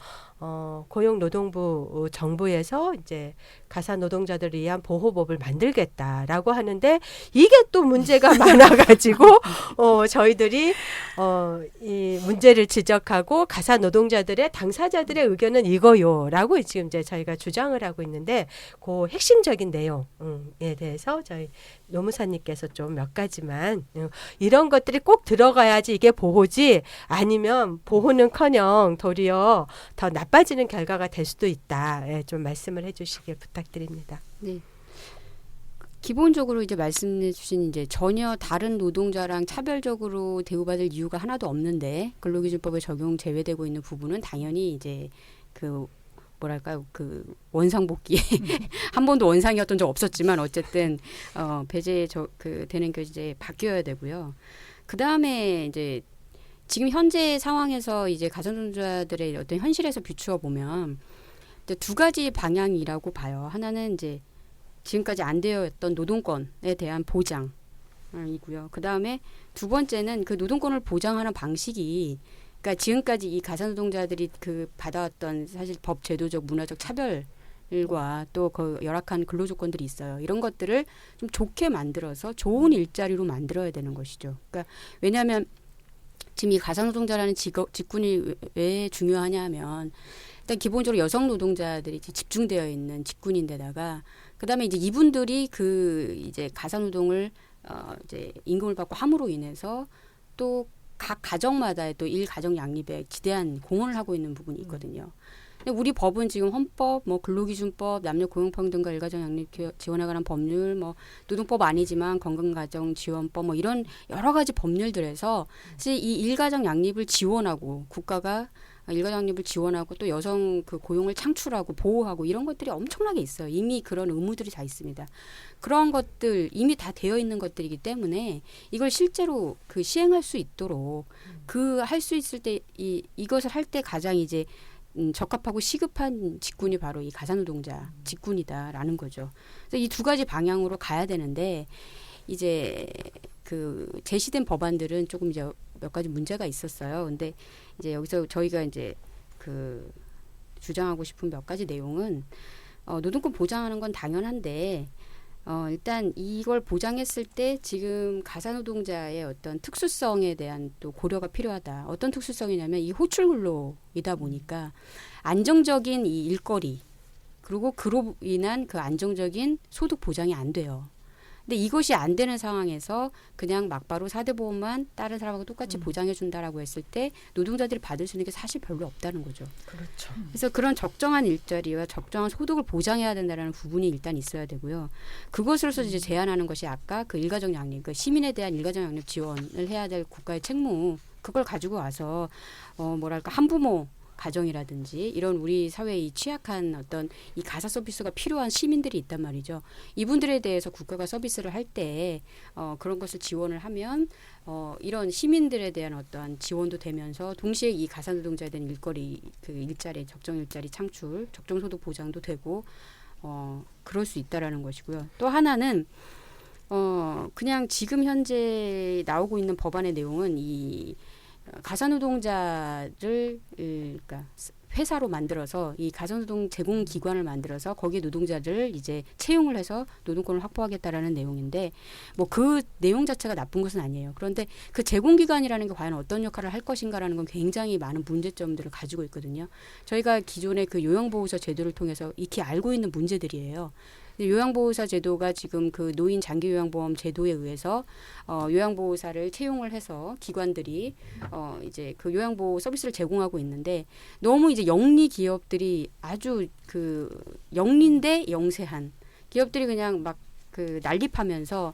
고용노동부 정부에서 이제 가사 노동자들을 위한 보호법을 만들겠다라고 하는데 이게 또 문제가 많아가지고 저희들이 이 문제를 지적하고 가사 노동자들의 당사자들의 의견은 이거요라고 지금 이제 저희가 주장을 하고 있는데 그 핵심적인 내용에 대해서 저희 노무사님께서 좀 몇 가지만 이런 것들이 꼭 들어가야지 이게 보호지 아니면 보호는커녕 도리어 더 나빠지는 결과가 될 수도 있다. 예, 좀 말씀을 해주시길 부탁드립니다. 네. 기본적으로 이제 말씀해 주신 이제 전혀 다른 노동자랑 차별적으로 대우받을 이유가 하나도 없는데 근로기준법에 적용 제외되고 있는 부분은 당연히 이제 그 뭐랄까요 그 원상복귀 한 번도 원상이었던 적 없었지만 어쨌든 배제 되는 게 이제 바뀌어야 되고요. 그 다음에 이제 지금 현재 상황에서 이제 가사노동자들의 어떤 현실에서 비추어 보면 이제 두 가지 방향이라고 봐요. 하나는 이제 지금까지 안 되어있던 노동권에 대한 보장이고요. 그 다음에 두 번째는 그 노동권을 보장하는 방식이 그러니까 지금까지 이 가사노동자들이 그 받아왔던 사실 법 제도적 문화적 차별과 또 그 열악한 근로조건들이 있어요. 이런 것들을 좀 좋게 만들어서 좋은 일자리로 만들어야 되는 것이죠. 그러니까 왜냐하면 지금 이 가사노동자라는 직군이 왜 중요하냐 하면 일단 기본적으로 여성 노동자들이 집중되어 있는 직군인데다가 그다음에 이제 이분들이 그 이제 가사노동을 이제 임금을 받고 함으로 인해서 또 각 가정마다의 또 일 가정 양립에 지대한 공헌을 하고 있는 부분이 있거든요. 근데 우리 법은 지금 헌법, 뭐 근로기준법, 남녀 고용평등과 일가정 양립 지원에 관한 법률, 뭐 노동법 아니지만 건강가정지원법, 뭐 이런 여러 가지 법률들에서 사실 이 일가정 양립을 지원하고 국가가 일가정 양립을 지원하고 또 여성 그 고용을 창출하고 보호하고 이런 것들이 엄청나게 있어요. 이미 그런 의무들이 다 있습니다. 그런 것들 이미 다 되어 있는 것들이기 때문에 이걸 실제로 그 시행할 수 있도록 그 할 수 있을 때 이것을 할 때 가장 이제 적합하고 시급한 직군이 바로 이 가사노동자 직군이다라는 거죠. 그래서 이 두 가지 방향으로 가야 되는데 이제 그 제시된 법안들은 조금 이제 몇 가지 문제가 있었어요. 근데 이제 여기서 저희가 이제 그 주장하고 싶은 몇 가지 내용은 노동권 보장하는 건 당연한데 일단 이걸 보장했을 때 지금 가사노동자의 어떤 특수성에 대한 또 고려가 필요하다. 어떤 특수성이냐면 이 호출 근로이다 보니까 안정적인 이 일거리 그리고 그로 인한 그 안정적인 소득 보장이 안 돼요. 근데 이것이 안 되는 상황에서 그냥 막바로 4대 보험만 다른 사람하고 똑같이 보장해 준다라고 했을 때 노동자들이 받을 수 있는 게 사실 별로 없다는 거죠. 그렇죠. 그래서 그런 적정한 일자리와 적정한 소득을 보장해야 된다는 부분이 일단 있어야 되고요. 그것으로서 이제 제안하는 것이 아까 그 일가정 양립, 그 시민에 대한 일가정 양립 지원을 해야 될 국가의 책무, 그걸 가지고 와서 뭐랄까 한부모 가정이라든지 이런 우리 사회의 취약한 어떤 이 가사 서비스가 필요한 시민들이 있단 말이죠. 이분들에 대해서 국가가 서비스를 할 때 그런 것을 지원을 하면 이런 시민들에 대한 어떠한 지원도 되면서 동시에 이 가사 노동자에 대한 일거리 그 일자리 적정 일자리 창출, 적정 소득 보장도 되고 그럴 수 있다라는 것이고요. 또 하나는 그냥 지금 현재 나오고 있는 법안의 내용은 이 가사노동자를 그러니까 회사로 만들어서 이 가사노동 제공 기관을 만들어서 거기에 노동자를 이제 채용을 해서 노동권을 확보하겠다라는 내용인데 뭐 그 내용 자체가 나쁜 것은 아니에요. 그런데 그 제공 기관이라는 게 과연 어떤 역할을 할 것인가라는 건 굉장히 많은 문제점들을 가지고 있거든요. 저희가 기존의 그 요양보호사 제도를 통해서 익히 알고 있는 문제들이에요. 요양보호사 제도가 지금 그 노인 장기요양보험 제도에 의해서 요양보호사를 채용을 해서 기관들이 이제 그 요양보호 서비스를 제공하고 있는데 너무 이제 영리 기업들이 아주 그 영리인데 영세한 기업들이 그냥 막 그 난립하면서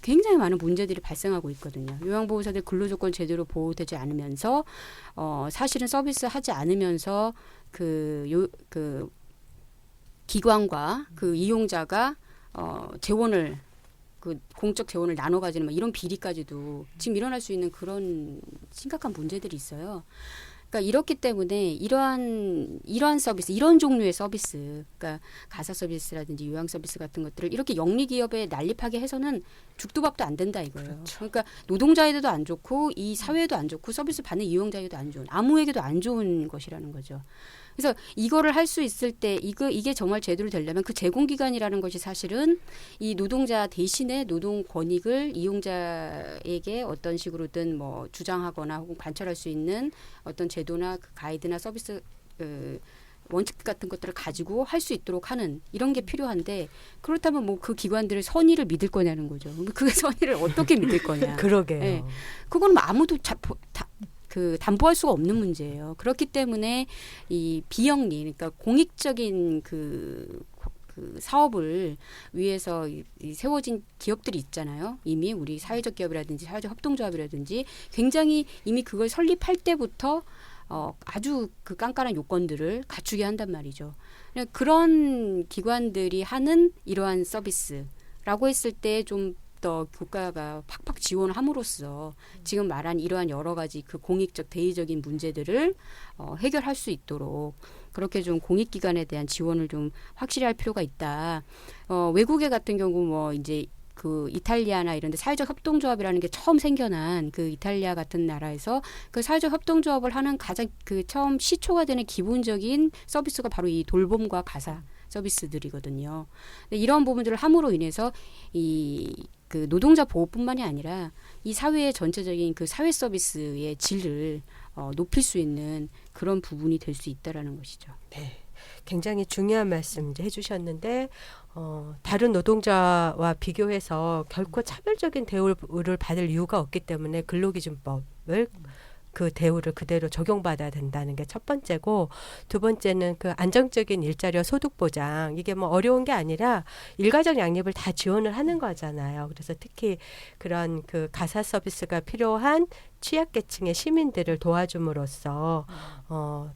굉장히 많은 문제들이 발생하고 있거든요. 요양보호사들 근로조건 제대로 보호되지 않으면서 사실은 서비스하지 않으면서 그 기관과 그 이용자가 재원을 그 공적 재원을 나눠 가지는 뭐 이런 비리까지도 지금 일어날 수 있는 그런 심각한 문제들이 있어요. 그러니까 이렇기 때문에 이러한 서비스, 이런 종류의 서비스, 그러니까 가사 서비스라든지 요양 서비스 같은 것들을 이렇게 영리 기업에 난립하게 해서는 죽도 밥도 안 된다 이거예요. 그렇죠. 그러니까 노동자에게도 안 좋고 이 사회에도 안 좋고 서비스 받는 이용자에게도 안 좋은, 아무에게도 안 좋은 것이라는 거죠. 그래서 이거를 할 수 있을 때 이게 정말 제대로 되려면 그 제공기관이라는 것이 사실은 이 노동자 대신에 노동 권익을 이용자에게 어떤 식으로든 뭐 주장하거나 혹은 관철할 수 있는 어떤 제도나 그 가이드나 서비스 원칙 같은 것들을 가지고 할 수 있도록 하는 이런 게 필요한데 그렇다면 뭐 그 기관들의 선의를 믿을 거냐는 거죠. 그 선의를 어떻게 믿을 거냐. 그러게요. 네. 그거는 뭐 아무도 담보할 수가 없는 문제예요. 그렇기 때문에 이 비영리, 그러니까 공익적인 그 사업을 위해서 이 세워진 기업들이 있잖아요. 이미 우리 사회적 기업이라든지 사회적 협동조합이라든지 굉장히 이미 그걸 설립할 때부터 아주 그 깐깐한 요건들을 갖추게 한단 말이죠. 그런 기관들이 하는 이러한 서비스라고 했을 때 좀 더 국가가 팍팍 지원을 함으로써 지금 말한 이러한 여러 가지 그 공익적 대의적인 문제들을 해결할 수 있도록 그렇게 좀 공익기관에 대한 지원을 좀 확실히 할 필요가 있다. 외국에 같은 경우 뭐 이제 그 이탈리아나 이런 데 사회적 협동조합이라는 게 처음 생겨난 그 이탈리아 같은 나라에서 그 사회적 협동조합을 하는 가장 그 처음 시초가 되는 기본적인 서비스가 바로 이 돌봄과 가사 서비스들이거든요. 이런 부분들을 함으로 인해서 그 노동자 보호뿐만이 아니라 이 사회의 전체적인 그 사회 서비스의 질을 높일 수 있는 그런 부분이 될 수 있다라는 것이죠. 네. 굉장히 중요한 말씀 이제 해주셨는데 다른 노동자와 비교해서 결코 차별적인 대우를 받을 이유가 없기 때문에 근로기준법을 그 대우를 그대로 적용받아야 된다는 게 첫 번째고 두 번째는 그 안정적인 일자리와 소득 보장 이게 뭐 어려운 게 아니라 일가정 양립을 다 지원을 하는 거잖아요. 그래서 특히 그런 그 가사 서비스가 필요한 취약계층의 시민들을 도와줌으로써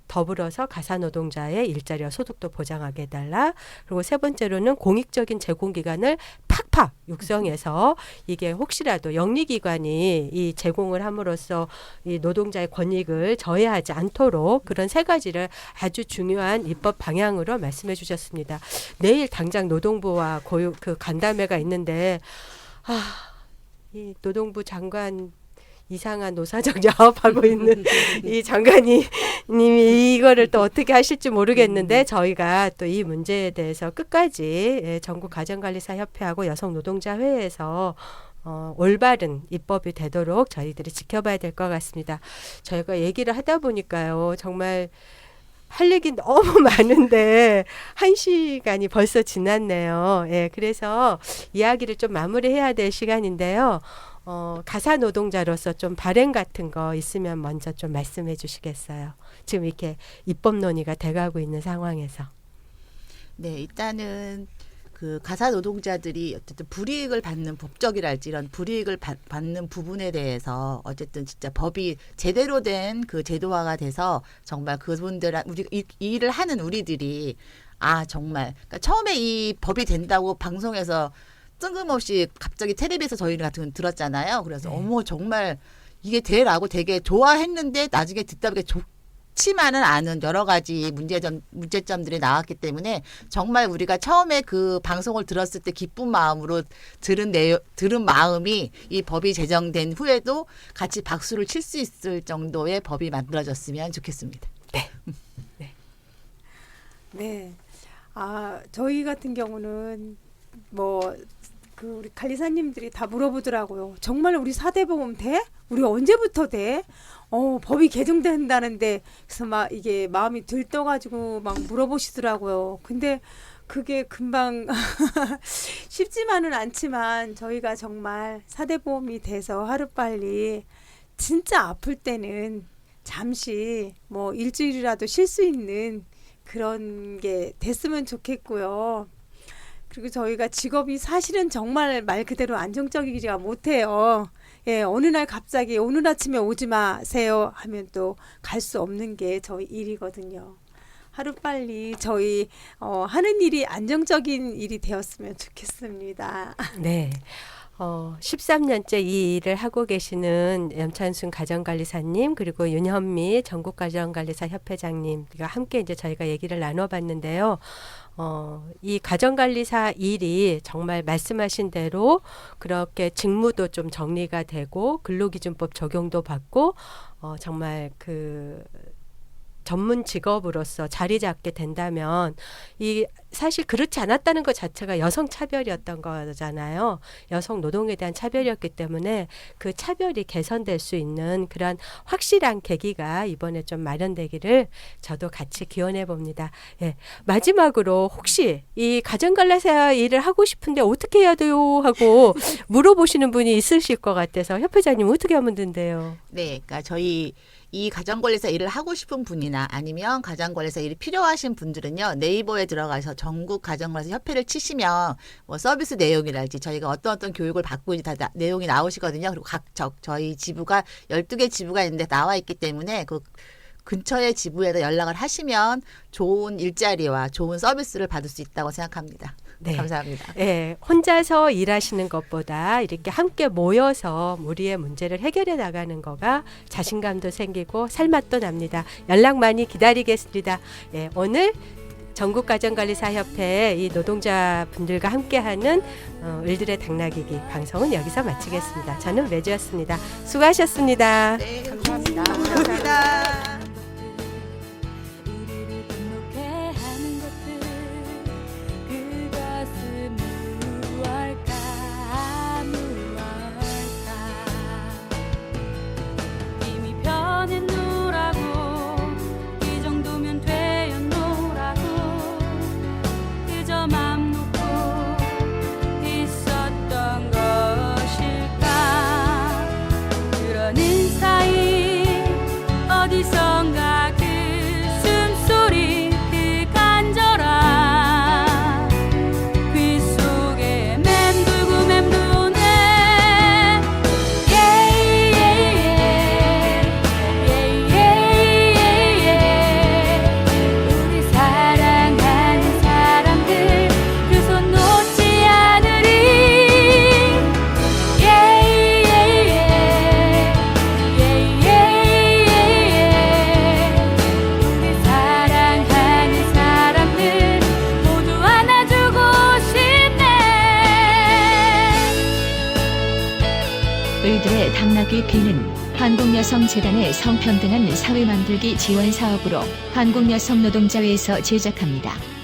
더불어서 가사노동자의 일자리와 소득도 보장하게 해달라. 그리고 세 번째로는 공익적인 제공기관을 팍팍 육성해서 이게 혹시라도 영리기관이 이 제공을 함으로써 이 노동자의 권익을 저해하지 않도록 그런 세 가지를 아주 중요한 입법 방향으로 말씀해 주셨습니다. 내일 당장 노동부와 그 간담회가 있는데 이 노동부 장관 이상한 노사정 영업하고 있는 이 장관님이 이거를 또 어떻게 하실지 모르겠는데 저희가 또 이 문제에 대해서 끝까지 전국 가정관리사 협회하고 여성노동자회에서 올바른 입법이 되도록 저희들이 지켜봐야 될 것 같습니다. 저희가 얘기를 하다 보니까요. 정말 할 얘기 너무 많은데 1시간이 벌써 지났네요. 예, 그래서 이야기를 좀 마무리해야 될 시간인데요. 가사 노동자로서 좀 발행 같은 거 있으면 먼저 좀 말씀해 주시겠어요? 지금 이렇게 입법 논의가 돼가고 있는 상황에서. 네, 일단은 그 가사 노동자들이 어쨌든 불이익을 받는 법적이랄지 이런 불이익을 받는 부분에 대해서 어쨌든 진짜 법이 제대로 된 그 제도화가 돼서 정말 그분들 우리 이 일을 하는 우리들이 정말 그러니까 처음에 이 법이 된다고 방송에서 뜬금없이 갑자기 텔레비에서 저희 같은 건 들었잖아요. 그래서 어머 정말 이게 돼라고 되게 좋아했는데 나중에 듣다 보니까 좋지만은 않은 여러 가지 문제점들이 나왔기 때문에 정말 우리가 처음에 그 방송을 들었을 때 기쁜 마음으로 들은 마음이 이 법이 제정된 후에도 같이 박수를 칠 수 있을 정도의 법이 만들어졌으면 좋겠습니다. 네. 저희 같은 경우는 우리 관리사님들이 다 물어보더라고요. 정말 우리 4대 보험 돼? 우리 언제부터 돼? 법이 개정된다는데 그래서 막 이게 마음이 들떠가지고 막 물어보시더라고요. 근데 그게 금방 쉽지만은 않지만 저희가 정말 4대 보험이 돼서 하루빨리 진짜 아플 때는 잠시 일주일이라도 쉴 수 있는 그런 게 됐으면 좋겠고요. 그리고 저희가 직업이 사실은 정말 말 그대로 안정적이지가 못해요. 예, 어느 날 갑자기 오늘 아침에 오지 마세요 하면 또 갈 수 없는 게 저희 일이거든요. 하루빨리 저희 하는 일이 안정적인 일이 되었으면 좋겠습니다. 네. 13년째 이 일을 하고 계시는 염찬순 가정관리사님 그리고 윤현미 전국가정관리사 협회장님과 함께 이제 저희가 얘기를 나눠봤는데요. 이 가정관리사 일이 정말 말씀하신 대로 그렇게 직무도 좀 정리가 되고 근로기준법 적용도 받고 정말 그 전문 직업으로서 자리 잡게 된다면 이 사실 그렇지 않았다는 것 자체가 여성 차별이었던 거잖아요. 여성 노동에 대한 차별이었기 때문에 그 차별이 개선될 수 있는 그런 확실한 계기가 이번에 좀 마련되기를 저도 같이 기원해 봅니다. 예. 마지막으로 혹시 이 가정관리사 일을 하고 싶은데 어떻게 해야 돼요? 하고 물어보시는 분이 있으실 것 같아서 협회장님 어떻게 하면 된대요? 네, 그러니까 저희 이 가정관리사 일을 하고 싶은 분이나 아니면 가정관리사 일이 필요하신 분들은요. 네이버에 들어가서 전국 가정관리사 협회를 치시면 서비스 내용이랄지 저희가 어떤 교육을 받고 있는지 다 내용이 나오시거든요. 그리고 저희 지부가 12개 지부가 있는데 나와 있기 때문에 그 근처의 지부에다 연락을 하시면 좋은 일자리와 좋은 서비스를 받을 수 있다고 생각합니다. 네. 감사합니다. 네, 혼자서 일하시는 것보다 이렇게 함께 모여서 우리의 문제를 해결해 나가는 거가 자신감도 생기고 살맛도 납니다. 연락 많이 기다리겠습니다. 예, 오늘 전국가정관리사협회 이 노동자분들과 함께하는 을들의 당나귀기 방송은 여기서 마치겠습니다. 저는 매주였습니다. 수고하셨습니다. 네, 감사합니다. 감사합니다. 어디서 당나귀 귀는 한국여성재단의 성평등한 사회 만들기 지원 사업으로 한국여성노동자회에서 제작합니다.